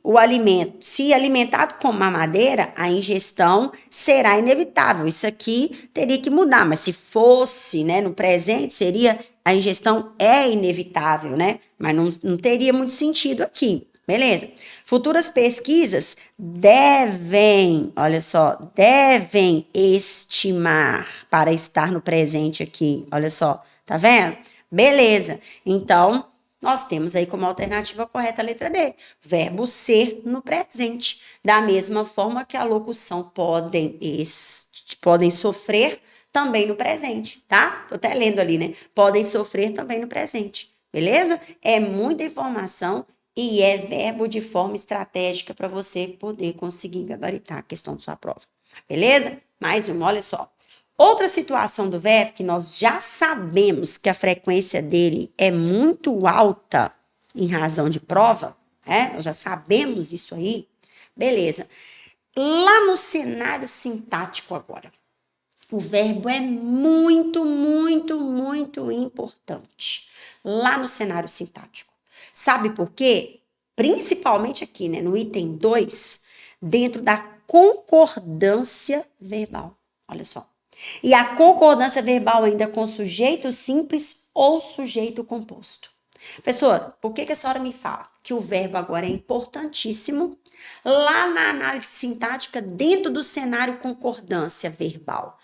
alimentado com mamadeira, a ingestão será inevitável. Isso aqui teria que mudar, mas se fosse, né, no presente, seria a ingestão é inevitável, né? Mas não teria muito sentido aqui. Beleza? Futuras pesquisas devem, olha só, devem estimar para estar no presente aqui. Olha só, tá vendo? Beleza. Então, nós temos aí como alternativa correta a letra D, verbo ser no presente. Da mesma forma que a locução podem sofrer também no presente, tá? Tô até lendo ali, né? Podem sofrer também no presente, beleza? É muita informação e é verbo de forma estratégica para você poder conseguir gabaritar a questão da sua prova, beleza? Mais uma, olha só. Outra situação do verbo que nós já sabemos que a frequência dele é muito alta em razão de prova, nós já sabemos isso aí, beleza. Lá no cenário sintático agora, o verbo é muito, muito, muito importante. Lá no cenário sintático. Sabe por quê? Principalmente aqui, né, no item 2, dentro da concordância verbal. Olha só. E a concordância verbal ainda com sujeito simples ou sujeito composto. Professora, por que a senhora me fala que o verbo agora é importantíssimo lá na análise sintática dentro do cenário concordância verbal?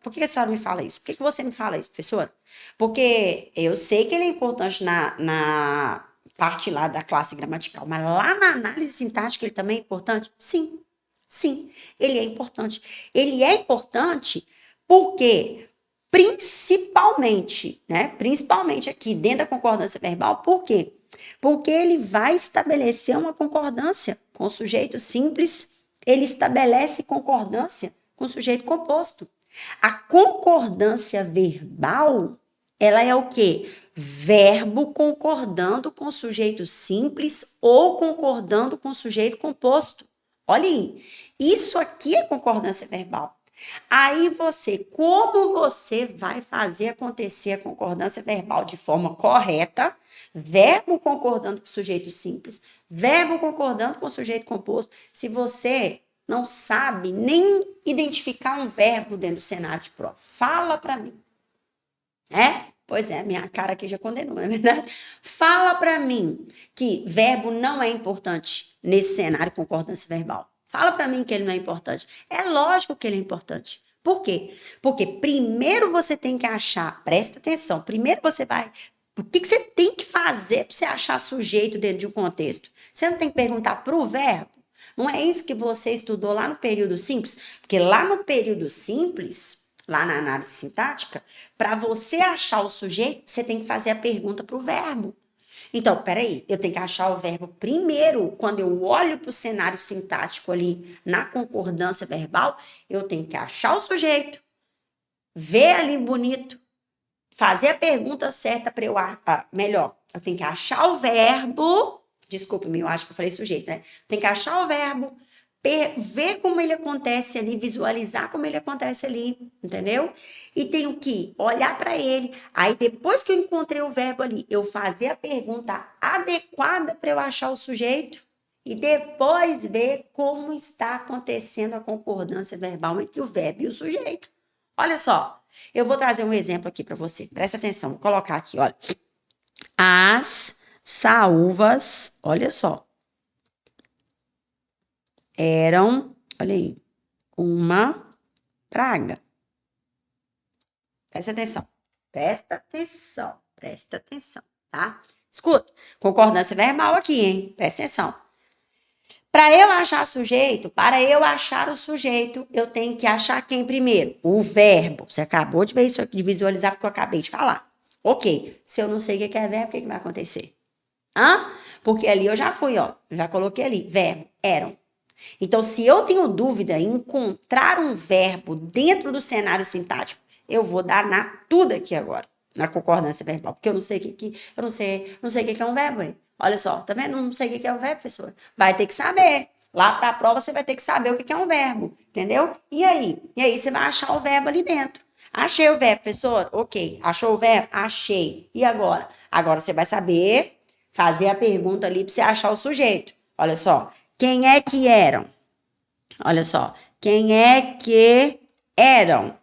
Por que a senhora me fala isso? Por que você me fala isso, professora? Porque eu sei que ele é importante na parte lá da classe gramatical, mas lá na análise sintática ele também é importante? Sim. Sim, ele é importante. Ele é importante porque, principalmente aqui dentro da concordância verbal, por quê? Porque ele vai estabelecer uma concordância com o sujeito simples, ele estabelece concordância com o sujeito composto. A concordância verbal, ela é o quê? Verbo concordando com o sujeito simples ou concordando com o sujeito composto. Olha aí, isso aqui é concordância verbal. Aí como você vai fazer acontecer a concordância verbal de forma correta, verbo concordando com o sujeito simples, verbo concordando com o sujeito composto, se você não sabe nem identificar um verbo dentro do cenário de prova? Fala para mim. Pois é, minha cara aqui já condenou, não é verdade? Fala para mim que verbo não é importante nesse cenário de concordância verbal. Fala para mim que ele não é importante. É lógico que ele é importante. Por quê? Porque primeiro você tem que achar, presta atenção, primeiro você vai. O que você tem que fazer para você achar sujeito dentro de um contexto? Você não tem que perguntar para o verbo. Não é isso que você estudou lá no período simples? Porque lá no período simples, lá na análise sintática, para você achar o sujeito, você tem que fazer a pergunta para o verbo. Então, peraí, eu tenho que achar o verbo primeiro. Quando eu olho para o cenário sintático ali na concordância verbal, eu tenho que achar o sujeito, ver ali bonito, fazer a pergunta certa para eu... melhor, eu tenho que achar o verbo... Desculpa-me, eu acho que eu falei sujeito, né? Tem que achar o verbo, ver como ele acontece ali, visualizar como ele acontece ali, entendeu? E tenho que olhar para ele. Aí, depois que eu encontrei o verbo ali, eu fazer a pergunta adequada para eu achar o sujeito e depois ver como está acontecendo a concordância verbal entre o verbo e o sujeito. Olha só, eu vou trazer um exemplo aqui para você. Presta atenção, vou colocar aqui, olha. As saúvas, olha só, eram, olha aí, uma praga. Presta atenção, presta atenção, presta atenção, tá? Escuta, concordância verbal aqui, hein? Presta atenção. Para eu achar sujeito, para eu achar o sujeito, eu tenho que achar quem primeiro? O verbo. Você acabou de ver isso aqui, de visualizar porque eu acabei de falar. Ok, se eu não sei o que é verbo, o que vai acontecer? Porque ali eu já fui, ó, já coloquei ali, verbo, eram. Então, se eu tenho dúvida em encontrar um verbo dentro do cenário sintático, eu vou dar na tudo aqui agora, na concordância verbal, porque eu não sei eu não sei o que é um verbo aí. Olha só, tá vendo? Não sei o que é um verbo, professora. Vai ter que saber. Lá para a prova você vai ter que saber o que é um verbo, entendeu? E aí? E aí você vai achar o verbo ali dentro. Achei o verbo, professor? Ok. Achou o verbo? Achei. E agora? Agora você vai saber fazer a pergunta ali para você achar o sujeito. Olha só. Quem é que eram? Olha só. Quem é que eram?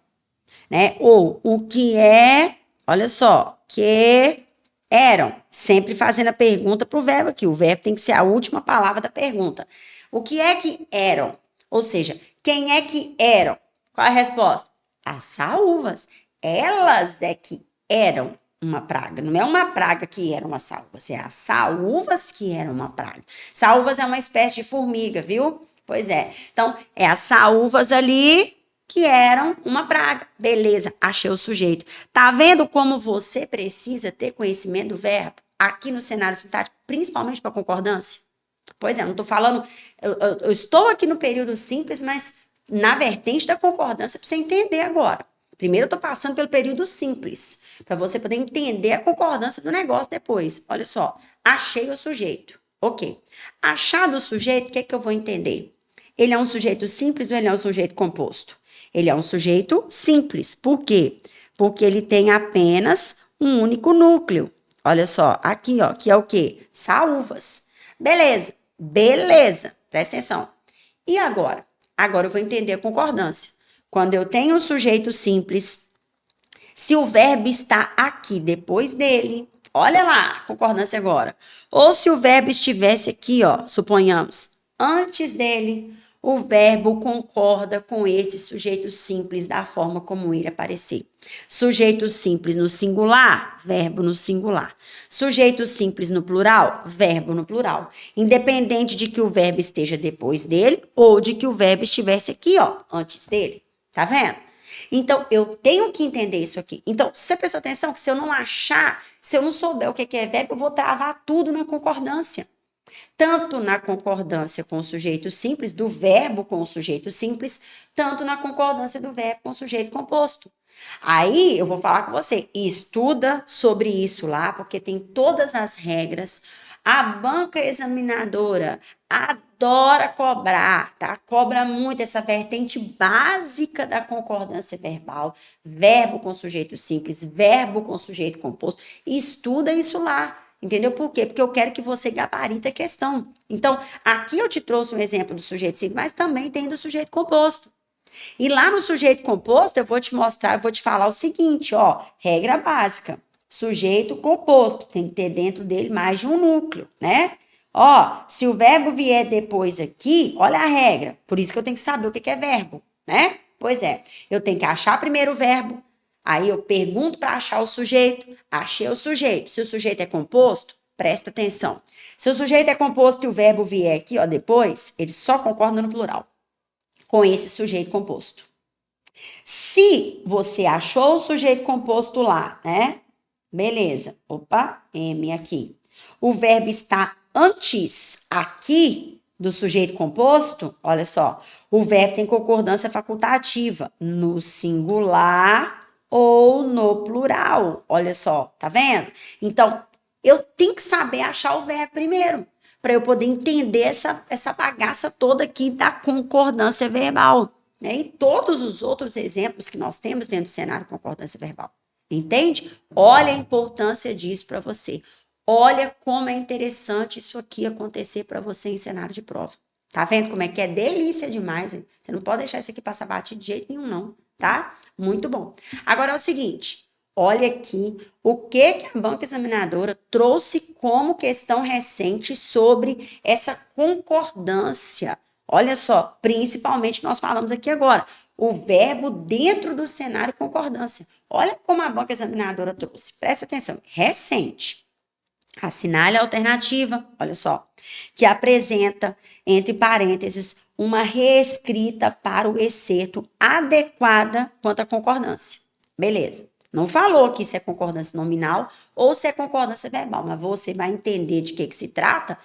Né? Ou o que é, olha só, que eram. Sempre fazendo a pergunta para o verbo aqui. O verbo tem que ser a última palavra da pergunta. O que é que eram? Ou seja, quem é que eram? Qual é a resposta? As saúvas. Elas é que eram uma praga. Não é uma praga que eram as saúvas, é as saúvas que eram uma praga. Saúvas é uma espécie de formiga, viu? Pois é. Então, é as saúvas ali que eram uma praga. Beleza, achei o sujeito. Tá vendo como você precisa ter conhecimento do verbo aqui no cenário sintático, principalmente para concordância? Pois é, não estou falando. Eu estou aqui no período simples, mas na vertente da concordância para você entender agora. Primeiro eu estou passando pelo período simples, para você poder entender a concordância do negócio depois. Olha só, achei o sujeito. Ok. Achado o sujeito, o que é que eu vou entender? Ele é um sujeito simples ou ele é um sujeito composto? Ele é um sujeito simples. Por quê? Porque ele tem apenas um único núcleo. Olha só, aqui, ó, que é o quê? Saúvas. Beleza, beleza. Presta atenção. E agora? Agora eu vou entender a concordância. Quando eu tenho um sujeito simples, se o verbo está aqui depois dele, olha lá, concordância agora. Ou se o verbo estivesse aqui, ó, suponhamos, antes dele, o verbo concorda com esse sujeito simples da forma como ele aparecer. Sujeito simples no singular, verbo no singular. Sujeito simples no plural, verbo no plural. Independente de que o verbo esteja depois dele ou de que o verbo estivesse aqui, ó, antes dele. Tá vendo? Então, eu tenho que entender isso aqui. Então, você prestou atenção que se eu não achar, se eu não souber o que é verbo, eu vou travar tudo na concordância. Tanto na concordância com o sujeito simples, do verbo com o sujeito simples, tanto na concordância do verbo com o sujeito composto. Aí eu vou falar com você, estuda sobre isso lá, porque tem todas as regras, A banca examinadora adora cobrar, tá? Cobra muito essa vertente básica da concordância verbal, verbo com sujeito simples, verbo com sujeito composto. Estuda isso lá. Entendeu? Por quê? Porque eu quero que você gabarite a questão. Então, aqui eu te trouxe um exemplo do sujeito simples, mas também tem do sujeito composto. E lá no sujeito composto, eu vou te mostrar, eu vou te falar o seguinte, ó, regra básica. Sujeito composto, tem que ter dentro dele mais de um núcleo, né? Ó, se o verbo vier depois aqui, olha a regra. Por isso que eu tenho que saber o que é verbo, né? Pois é, eu tenho que achar primeiro o verbo, aí eu pergunto para achar o sujeito, achei o sujeito. Se o sujeito é composto, presta atenção. Se o sujeito é composto e o verbo vier aqui, ó, depois, ele só concorda no plural com esse sujeito composto. Se você achou o sujeito composto lá, né? Beleza. Opa, M aqui. O verbo está antes aqui do sujeito composto, olha só. O verbo tem concordância facultativa no singular ou no plural. Olha só, tá vendo? Então, eu tenho que saber achar o verbo primeiro, para eu poder entender essa bagaça toda aqui da concordância verbal, né? E todos os outros exemplos que nós temos dentro do cenário de concordância verbal. Entende? Olha a importância disso para você. Olha como é interessante isso aqui acontecer para você em cenário de prova. Tá vendo como é que é delícia demais? Hein? Você não pode deixar isso aqui passar batido de jeito nenhum, não, tá? Muito bom. Agora é o seguinte, olha aqui o que a banca examinadora trouxe como questão recente sobre essa concordância. Olha só, principalmente nós falamos aqui agora, o verbo dentro do cenário concordância. Olha como a banca examinadora trouxe. Presta atenção, recente. Assinale a alternativa, olha só, que apresenta, entre parênteses, uma reescrita para o excerto adequada quanto à concordância. Beleza. Não falou que isso é concordância nominal ou se é concordância verbal, mas você vai entender de que se trata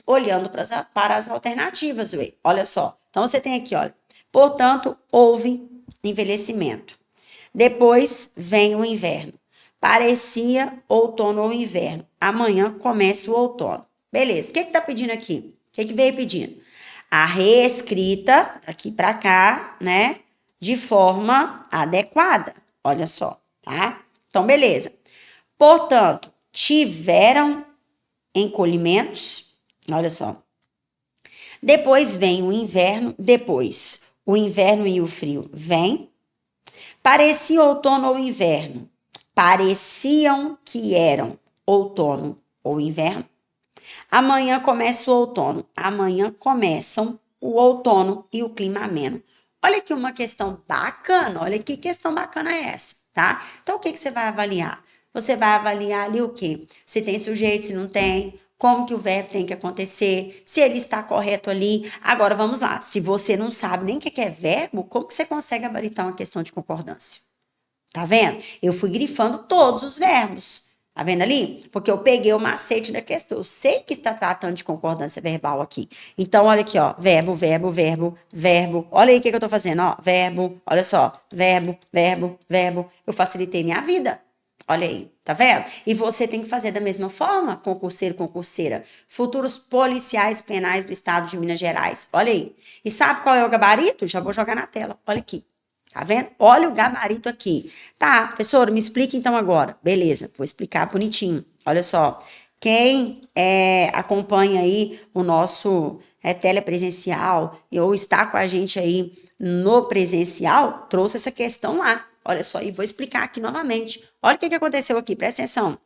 olhando para as alternativas, ué. Olha só. Então, você tem aqui, olha. Portanto, houve envelhecimento. Depois vem o inverno. Parecia outono ou inverno. Amanhã começa o outono. Beleza. O que tá pedindo aqui? O que veio pedindo? A reescrita, aqui para cá, né? De forma adequada. Olha só, tá? Então, beleza. Portanto, tiveram encolhimentos. Olha só. Depois vem o inverno. Depois, o inverno e o frio vêm. Parecia outono ou inverno. Pareciam que eram outono ou inverno. Amanhã começa o outono. Amanhã começam o outono e o clima ameno. Olha aqui uma questão bacana. Olha que questão bacana é essa, tá? Então, o que você vai avaliar? Você vai avaliar ali o quê? Se tem sujeito, se não tem, como que o verbo tem que acontecer, se ele está correto ali. Agora, vamos lá. Se você não sabe nem o que é verbo, como que você consegue avaliar uma questão de concordância? Tá vendo? Eu fui grifando todos os verbos. Tá vendo ali? Porque eu peguei o macete da questão. Eu sei que está tratando de concordância verbal aqui. Então, olha aqui, ó. Verbo, verbo, verbo, verbo. Olha aí o que eu tô fazendo, ó. Verbo, olha só. Verbo, verbo, verbo. Eu facilitei minha vida. Olha aí, tá vendo? E você tem que fazer da mesma forma, concurseiro, concurseira. Futuros policiais penais do estado de Minas Gerais. Olha aí. E sabe qual é o gabarito? Já vou jogar na tela. Olha aqui. Tá vendo? Olha o gabarito aqui. Tá, professora, me explica então agora. Beleza, vou explicar bonitinho. Olha só, quem acompanha aí o nosso telepresencial ou está com a gente aí no presencial, trouxe essa questão lá. Olha só, e vou explicar aqui novamente. Olha o que aconteceu aqui, presta atenção.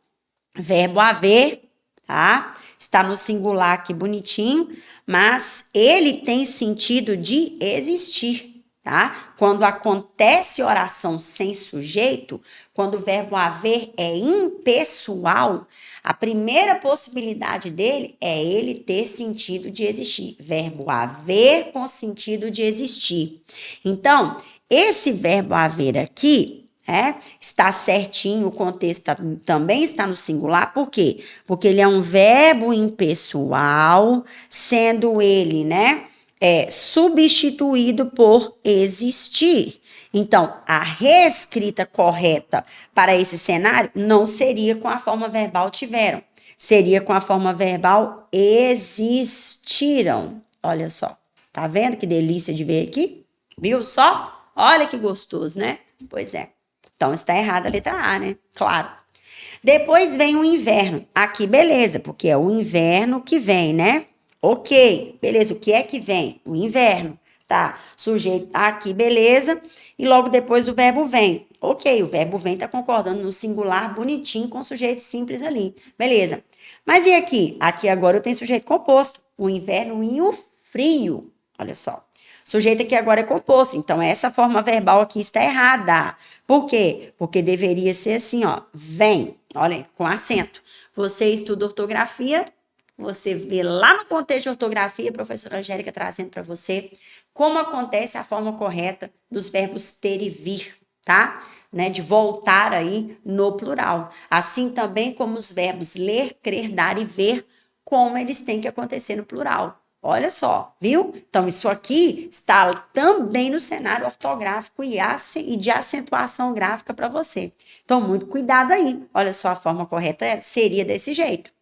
Verbo haver, tá? Está no singular aqui bonitinho, mas ele tem sentido de existir. Tá? Quando acontece oração sem sujeito, quando o verbo haver é impessoal, a primeira possibilidade dele é ele ter sentido de existir. Verbo haver com sentido de existir. Então, esse verbo haver aqui, está certinho, o contexto também está no singular, por quê? Porque ele é um verbo impessoal, sendo ele, substituído por existir. Então, a reescrita correta para esse cenário não seria com a forma verbal tiveram. Seria com a forma verbal existiram. Olha só. Tá vendo que delícia de ver aqui? Viu só? Olha que gostoso, né? Pois é. Então, está errada a letra A, né? Claro. Depois vem o inverno. Aqui, beleza, porque é o inverno que vem, né? Ok, beleza. O que é que vem? O inverno. Tá, sujeito aqui, beleza. E logo depois o verbo vem. Ok, o verbo vem tá concordando no singular bonitinho com o sujeito simples ali. Beleza. Mas e aqui? Aqui agora eu tenho sujeito composto. O inverno e o frio. Olha só. Sujeito aqui agora é composto. Então, essa forma verbal aqui está errada. Por quê? Porque deveria ser assim, ó. Vem. Olha, com acento. Você estuda ortografia. Você vê lá no contexto de ortografia, a professora Angélica trazendo para você como acontece a forma correta dos verbos ter e vir, tá? Né, de voltar aí no plural. Assim também como os verbos ler, crer, dar e ver, como eles têm que acontecer no plural. Olha só, viu? Então, isso aqui está também no cenário ortográfico e de acentuação gráfica para você. Então, muito cuidado aí. Olha só, a forma correta seria desse jeito.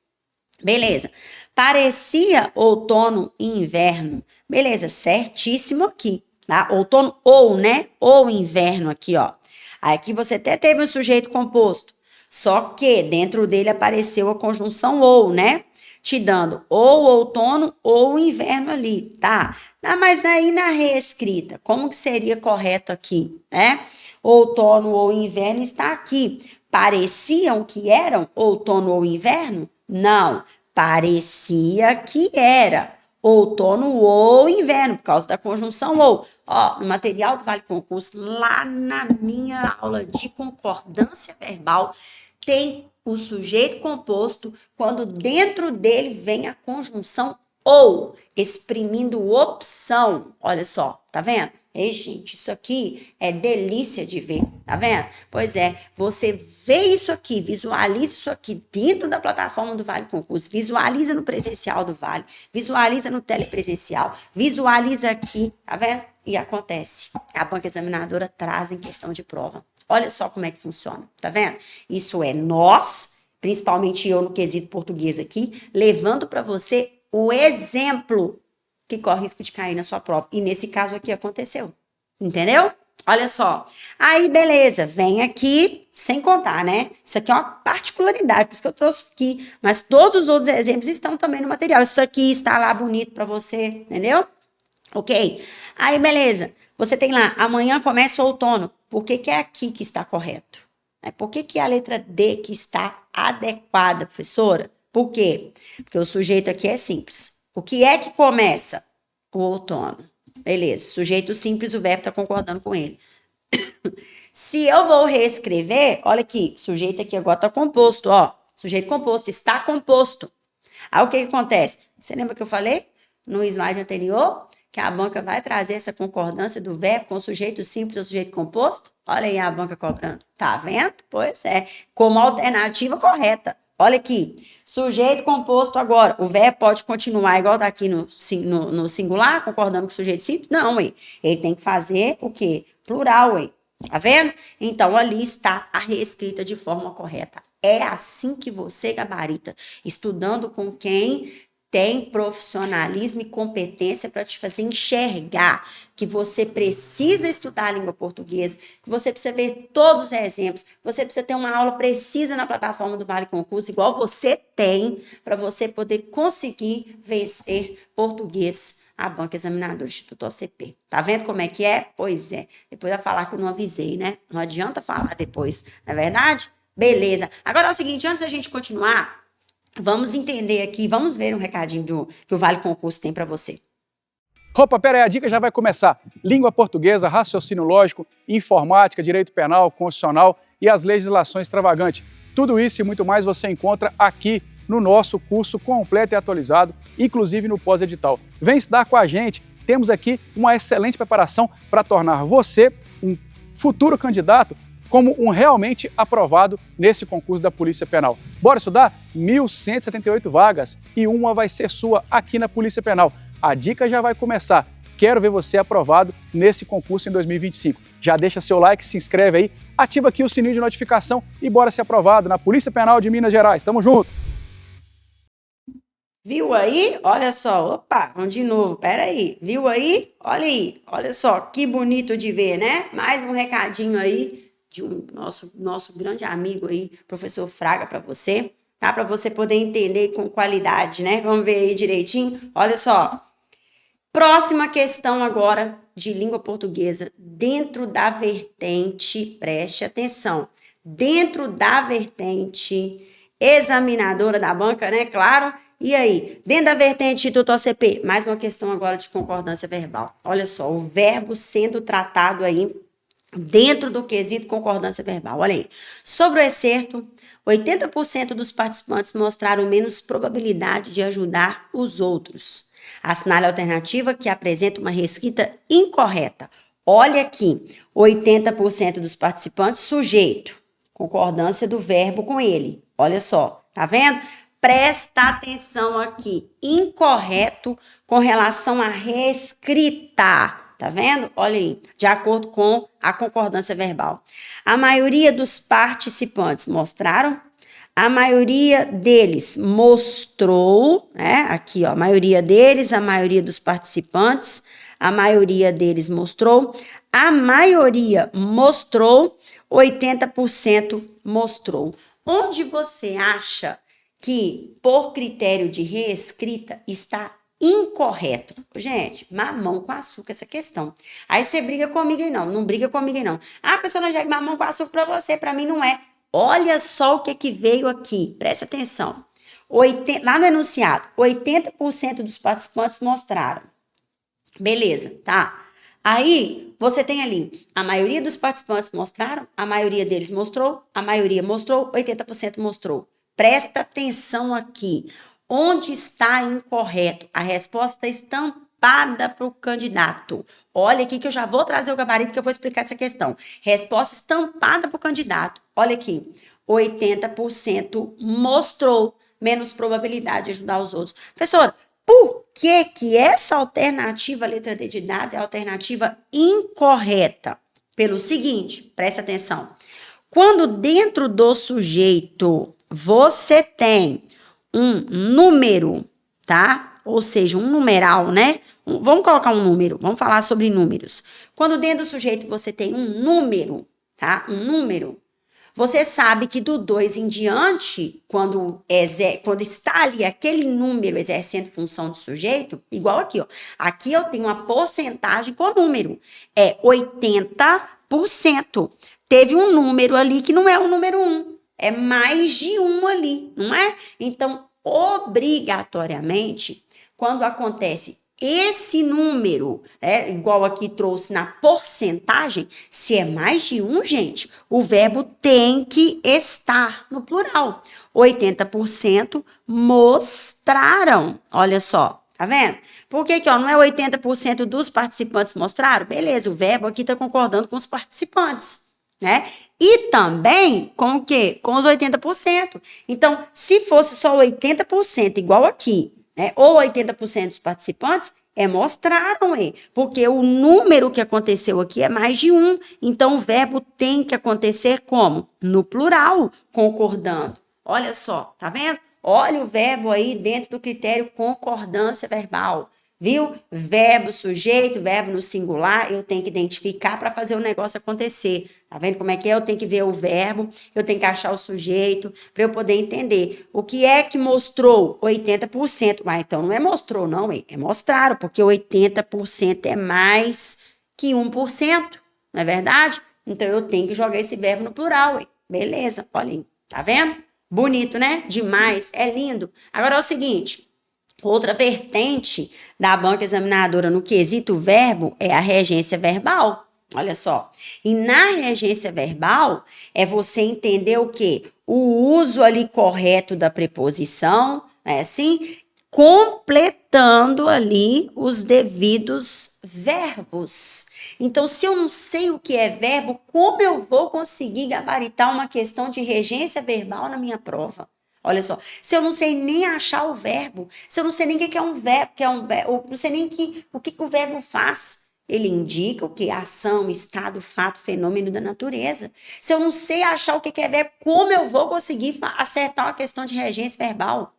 Beleza. Parecia outono e inverno. Beleza, certíssimo aqui, tá? Outono ou, né? Ou inverno aqui, ó. Aqui você até teve um sujeito composto. Só que dentro dele apareceu a conjunção ou, né? Te dando ou outono ou inverno ali, tá? Mas aí na reescrita, como que seria correto aqui, né? Outono ou inverno está aqui. Pareciam que eram outono ou inverno? Não, parecia que era outono ou inverno, por causa da conjunção ou. Ó, no material do Vale Concurso, lá na minha aula de concordância verbal, tem o sujeito composto quando dentro dele vem a conjunção ou, exprimindo opção. Olha só, tá vendo? Ei, gente, isso aqui é delícia de ver, tá vendo? Pois é, você vê isso aqui, visualiza isso aqui dentro da plataforma do Vale Concurso, visualiza no presencial do Vale, visualiza no telepresencial, visualiza aqui, tá vendo? E acontece. A banca examinadora traz em questão de prova. Olha só como é que funciona, tá vendo? Isso é nós, principalmente eu no quesito português aqui, levando para você o exemplo que corre risco de cair na sua prova. E nesse caso aqui aconteceu. Entendeu? Olha só. Aí, beleza, vem aqui, sem contar, né? Isso aqui é uma particularidade, por isso que eu trouxe aqui. Mas todos os outros exemplos estão também no material. Isso aqui está lá bonito para você, entendeu? Ok? Aí, beleza. Você tem lá, amanhã começa o outono. Por que que é aqui que está correto? Por que que é a letra D que está adequada, professora? Por quê? Porque o sujeito aqui é simples. O que é que começa? O outono. Beleza, sujeito simples, o verbo está concordando com ele. Se eu vou reescrever, olha aqui, sujeito aqui agora está composto, ó. Sujeito composto, está composto. Aí o que acontece? Você lembra que eu falei no slide anterior? Que a banca vai trazer essa concordância do verbo com o sujeito simples ou sujeito composto? Olha aí a banca cobrando. Tá vendo? Pois é. Como alternativa correta. Olha aqui, sujeito composto agora, o verbo pode continuar igual tá aqui no singular, concordando com o sujeito simples? Não, ué. Ele tem que fazer o quê? Plural, ué. Tá vendo? Então, ali está a reescrita de forma correta. É assim que você gabarita, estudando com quem tem profissionalismo e competência para te fazer enxergar que você precisa estudar a língua portuguesa, que você precisa ver todos os exemplos, que você precisa ter uma aula precisa na plataforma do Vale Concurso, igual você tem, para você poder conseguir vencer português a banca examinadora do Instituto OCP. Tá vendo como é que é? Pois é. Depois vai falar que eu não avisei, né? Não adianta falar depois, não é verdade? Beleza. Agora é o seguinte, antes da gente continuar, vamos entender aqui, vamos ver um recadinho que o Vale Concurso tem para você. Opa, pera aí, a dica já vai começar. Língua portuguesa, raciocínio lógico, informática, direito penal, constitucional e as legislações extravagantes. Tudo isso e muito mais você encontra aqui no nosso curso completo e atualizado, inclusive no pós-edital. Vem estudar com a gente, temos aqui uma excelente preparação para tornar você um futuro candidato como um realmente aprovado nesse concurso da Polícia Penal. Bora estudar? 1.178 vagas e uma vai ser sua aqui na Polícia Penal. A dica já vai começar. Quero ver você aprovado nesse concurso em 2025. Já deixa seu like, se inscreve aí, ativa aqui o sininho de notificação e bora ser aprovado na Polícia Penal de Minas Gerais. Tamo junto! Viu aí? Olha só. Opa, vamos de novo. Pera aí. Viu aí? Olha só. Que bonito de ver, né? Mais um recadinho aí de um nosso grande amigo aí, professor Fraga, para você, tá? Para você poder entender com qualidade, né? Vamos ver aí direitinho. Olha só. Próxima questão agora de língua portuguesa, dentro da vertente, preste atenção, dentro da vertente examinadora da banca, né? Claro. E aí, dentro da vertente Instituto OCP, mais uma questão agora de concordância verbal. Olha só, o verbo sendo tratado aí dentro do quesito concordância verbal. Olha aí. Sobre o excerto, 80% dos participantes mostraram menos probabilidade de ajudar os outros. Assinale a alternativa que apresenta uma reescrita incorreta. Olha aqui, 80% dos participantes, sujeito, concordância do verbo com ele. Olha só, tá vendo? Presta atenção aqui, incorreto com relação à reescrita. Tá vendo? Olha aí, de acordo com a concordância verbal. A maioria dos participantes mostraram, a maioria deles mostrou, né? Aqui, ó, a maioria deles, a maioria dos participantes, a maioria deles mostrou, a maioria mostrou, 80% mostrou. Onde você acha que, por critério de reescrita, está incorreto? Gente, mamão com açúcar essa questão. Aí você briga comigo e não briga comigo e não. Ah, professora Angélica, mamão com açúcar para você, para mim não é. Olha só o que veio aqui, presta atenção. Lá no enunciado, 80% dos participantes mostraram. Beleza, tá? Aí, você tem ali, a maioria dos participantes mostraram, a maioria deles mostrou, a maioria mostrou, 80% mostrou. Presta atenção aqui. Onde está incorreto? A resposta está estampada para o candidato. Olha aqui que eu já vou trazer o gabarito que eu vou explicar essa questão. Resposta estampada para o candidato. Olha aqui, 80% mostrou menos probabilidade de ajudar os outros. Professora, por que essa alternativa, letra D de dado, é a alternativa incorreta? Pelo seguinte, presta atenção. Quando dentro do sujeito você tem um número, tá? Ou seja, um numeral, né? Vamos colocar um número, vamos falar sobre números. Quando dentro do sujeito você tem um número, tá? Um número, você sabe que do 2 em diante, quando está ali aquele número exercendo função do sujeito, igual aqui, ó. Aqui eu tenho uma porcentagem com número, é 80%. Teve um número ali que não é o número 1, é mais de um ali, não é? Então, obrigatoriamente, quando acontece esse número, igual aqui trouxe na porcentagem, se é mais de um, gente, o verbo tem que estar no plural. 80% mostraram. Olha só, tá vendo? Por que não é 80% dos participantes mostraram? Beleza, o verbo aqui está concordando com os participantes, né? E também com o quê? Com os 80%. Então, se fosse só 80%, igual aqui, né? Ou 80% dos participantes, mostraram, porque o número que aconteceu aqui é mais de um. Então, o verbo tem que acontecer como? No plural, concordando. Olha só, tá vendo? Olha o verbo aí dentro do critério concordância verbal. Viu? Verbo sujeito, verbo no singular, eu tenho que identificar para fazer o negócio acontecer. Tá vendo como é que é? Eu tenho que ver o verbo, eu tenho que achar o sujeito, para eu poder entender. O que é que mostrou? 80%. Mas então não é mostrou, não, é mostraram, porque 80% é mais que 1%, não é verdade? Então eu tenho que jogar esse verbo no plural, beleza, olha aí, tá vendo? Bonito, né? Demais, é lindo. Agora é o seguinte. Outra vertente da banca examinadora no quesito verbo é a regência verbal. Olha só. E na regência verbal é você entender o quê? O uso ali correto da preposição, né? Assim, completando ali os devidos verbos. Então, se eu não sei o que é verbo, como eu vou conseguir gabaritar uma questão de regência verbal na minha prova? Olha só, se eu não sei nem achar o verbo, se eu não sei nem o que é um verbo, não sei nem o que o verbo faz, ele indica o que? Ação, estado, fato, fenômeno da natureza. Se eu não sei achar o que é verbo, como eu vou conseguir acertar uma questão de regência verbal?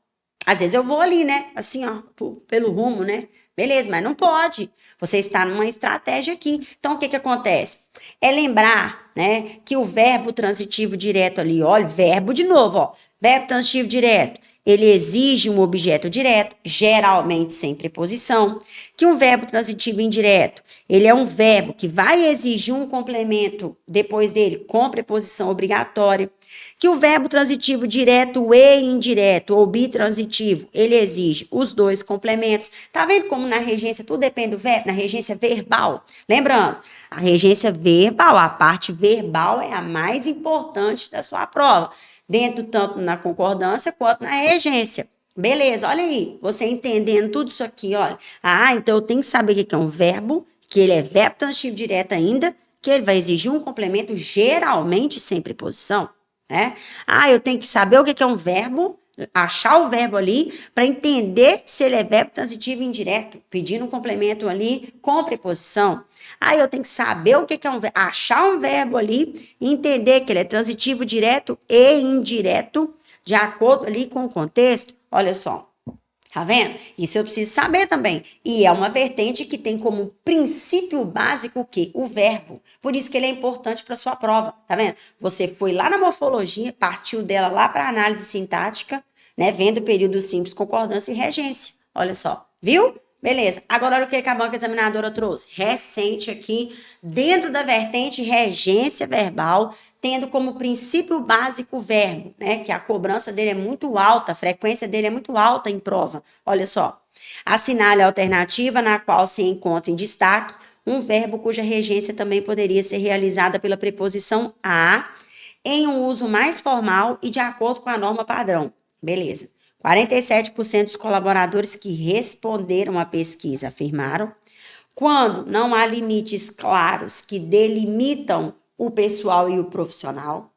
Às vezes eu vou ali, né? Assim, ó, pelo rumo, né? Beleza, mas não pode. Você está numa estratégia aqui. Então, o que que acontece? É lembrar, né, que o verbo transitivo direto ali, olha, verbo de novo, ó. Verbo transitivo direto, ele exige um objeto direto, geralmente sem preposição. Que um verbo transitivo indireto, ele é um verbo que vai exigir um complemento depois dele com preposição obrigatória. Que o verbo transitivo direto e indireto, ou bitransitivo, ele exige os dois complementos. Tá vendo como na regência tudo depende do verbo? Na regência verbal. Lembrando, a regência verbal, a parte verbal é a mais importante da sua prova, dentro tanto na concordância quanto na regência. Beleza, olha aí, você entendendo tudo isso aqui, olha. Ah, então eu tenho que saber o que é um verbo, que ele é verbo transitivo direto ainda, que ele vai exigir um complemento geralmente sem preposição, né? Ah, eu tenho que saber o que é um verbo, achar o verbo ali para entender se ele é verbo transitivo indireto, pedindo um complemento ali com preposição. Aí eu tenho que saber o que é um verbo, achar um verbo ali e entender que ele é transitivo direto e indireto, de acordo ali com o contexto. Olha só, tá vendo? Isso eu preciso saber também. E é uma vertente que tem como princípio básico o quê? O verbo. Por isso que ele é importante para sua prova, tá vendo? Você foi lá na morfologia, partiu dela lá para análise sintática, né? Vendo o período simples, concordância e regência. Olha só, viu? Beleza. Agora olha o que a banca examinadora trouxe. Recente aqui, dentro da vertente regência verbal, tendo como princípio básico o verbo, né? Que a cobrança dele é muito alta, a frequência dele é muito alta em prova. Olha só. Assinale a alternativa na qual se encontra em destaque um verbo cuja regência também poderia ser realizada pela preposição a em um uso mais formal e de acordo com a norma padrão. Beleza. 47% dos colaboradores que responderam à pesquisa afirmaram: quando não há limites claros que delimitam o pessoal e o profissional,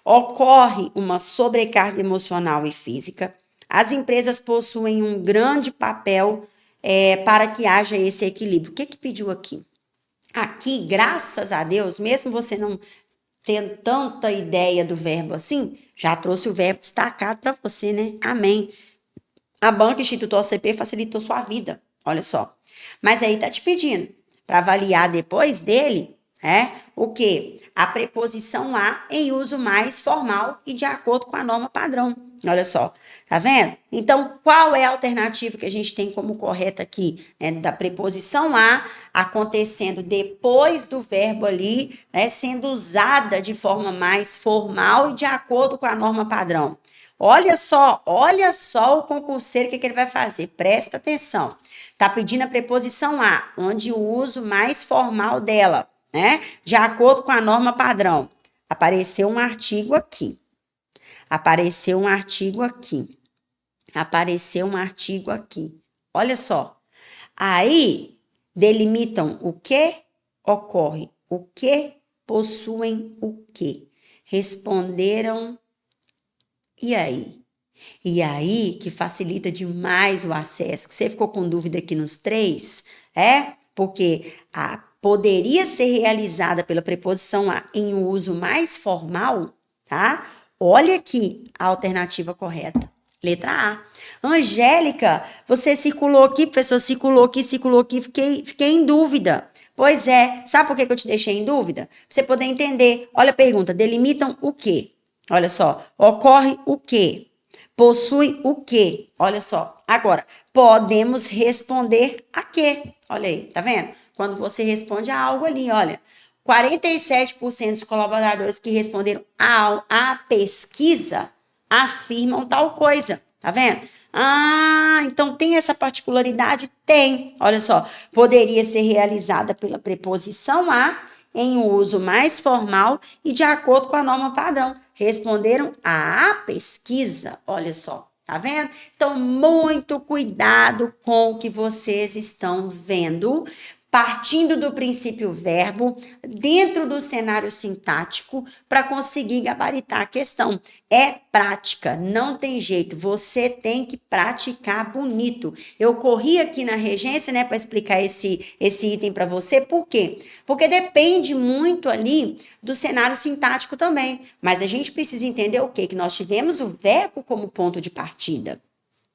ocorre uma sobrecarga emocional e física, as empresas possuem um grande papel para que haja esse equilíbrio. O que pediu aqui? Aqui, graças a Deus, mesmo você não tendo tanta ideia do verbo assim, já trouxe o verbo destacado para você, né? Amém. A banca Instituto OCP facilitou sua vida, olha só. Mas aí tá te pedindo para avaliar depois dele, o quê? A preposição a em uso mais formal e de acordo com a norma padrão. Olha só, tá vendo? Então, qual é a alternativa que a gente tem como correta aqui? Né? Da preposição a acontecendo depois do verbo ali, né? Sendo usada de forma mais formal e de acordo com a norma padrão. Olha só o concurseiro, o que ele vai fazer? Presta atenção. Tá pedindo a preposição a, onde o uso mais formal dela, né? De acordo com a norma padrão. Apareceu um artigo aqui. Apareceu um artigo aqui. Apareceu um artigo aqui. Olha só. Aí, delimitam o que ocorre, o que possuem o que. Responderam. E aí? E aí que facilita demais o acesso. Você ficou com dúvida aqui nos três? Porque poderia ser realizada pela preposição a em um uso mais formal, tá? Olha aqui a alternativa correta. Letra A. Angélica, você circulou aqui, professor, circulou aqui, fiquei em dúvida. Pois é, sabe por que eu te deixei em dúvida? Pra você poder entender. Olha a pergunta, delimitam o quê? Olha só, ocorre o quê? Possui o quê? Olha só. Agora, podemos responder a quê? Olha aí, tá vendo? Quando você responde a algo ali, olha. 47% dos colaboradores que responderam à pesquisa afirmam tal coisa. Tá vendo? Ah, então tem essa particularidade? Tem. Olha só. Poderia ser realizada pela preposição a em um uso mais formal e de acordo com a norma padrão. Responderam à pesquisa. Olha só, tá vendo? Então, muito cuidado com o que vocês estão vendo, partindo do princípio verbo, dentro do cenário sintático, para conseguir gabaritar a questão. É prática, não tem jeito, você tem que praticar bonito. Eu corri aqui na regência, né, para explicar esse item para você, por quê? Porque depende muito ali do cenário sintático também, mas a gente precisa entender o quê? Que nós tivemos o verbo como ponto de partida.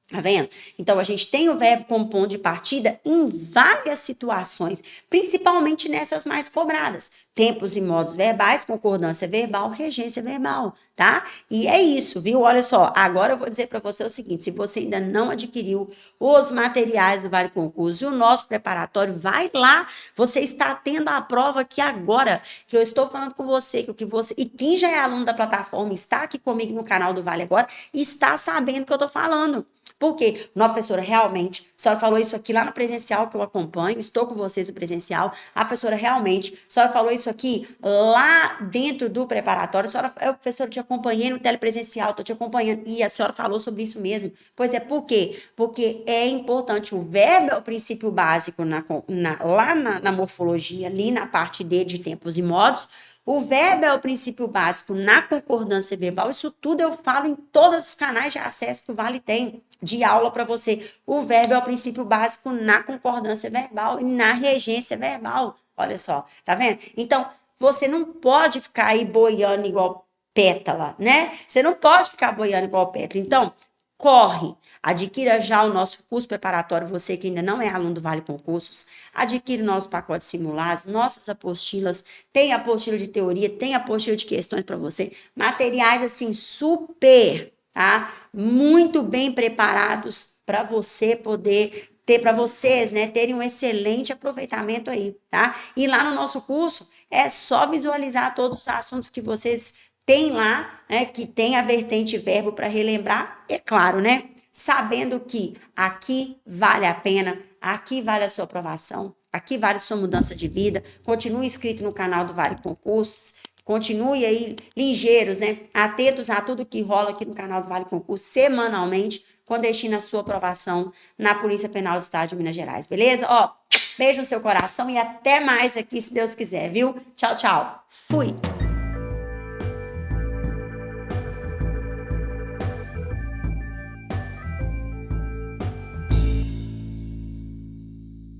Tá vendo? Então, a gente tem o verbo como ponto de partida em várias situações, principalmente nessas mais cobradas. Tempos e modos verbais, concordância verbal, regência verbal, tá? E é isso, viu? Olha só, agora eu vou dizer para você o seguinte, se você ainda não adquiriu os materiais do Vale Concurso e o nosso preparatório, vai lá, você está tendo a prova aqui agora, que eu estou falando com você, que o que você, e quem já é aluno da plataforma, está aqui comigo no canal do Vale agora, está sabendo o que eu estou falando. Por quê? Não, professora, realmente, a senhora falou isso aqui lá no presencial que eu acompanho, estou com vocês no presencial, a professora realmente, a senhora falou isso aqui lá dentro do preparatório, a senhora, eu, professora, te acompanhei no telepresencial, estou te acompanhando, e a senhora falou sobre isso mesmo. Pois é, por quê? Porque é importante, o verbo é o princípio básico lá na morfologia, ali na parte D de tempos e modos. O verbo é o princípio básico na concordância verbal. Isso tudo eu falo em todos os canais de acesso que o Vale tem de aula para você. O verbo é o princípio básico na concordância verbal e na regência verbal. Olha só, tá vendo? Então, você não pode ficar aí boiando igual pétala, né? Você não pode ficar boiando igual pétala. Então, corre, adquira já o nosso curso preparatório, você que ainda não é aluno do Vale Concursos, adquire o nosso pacote simulados, nossas apostilas, tem apostila de teoria, tem apostila de questões para você, materiais assim super, tá? Muito bem preparados para você poder ter para vocês, né, terem um excelente aproveitamento aí, tá? E lá no nosso curso é só visualizar todos os assuntos que vocês tem lá, né, que tem a vertente verbo para relembrar, é claro, né? Sabendo que aqui vale a pena, aqui vale a sua aprovação, aqui vale a sua mudança de vida. Continue inscrito no canal do Vale Concursos, continue aí ligeiros, né? Atentos a tudo que rola aqui no canal do Vale Concursos semanalmente, com destino à sua aprovação na Polícia Penal do Estado de Minas Gerais, beleza? Ó, beijo no seu coração e até mais aqui, se Deus quiser, viu? Tchau, tchau. Fui!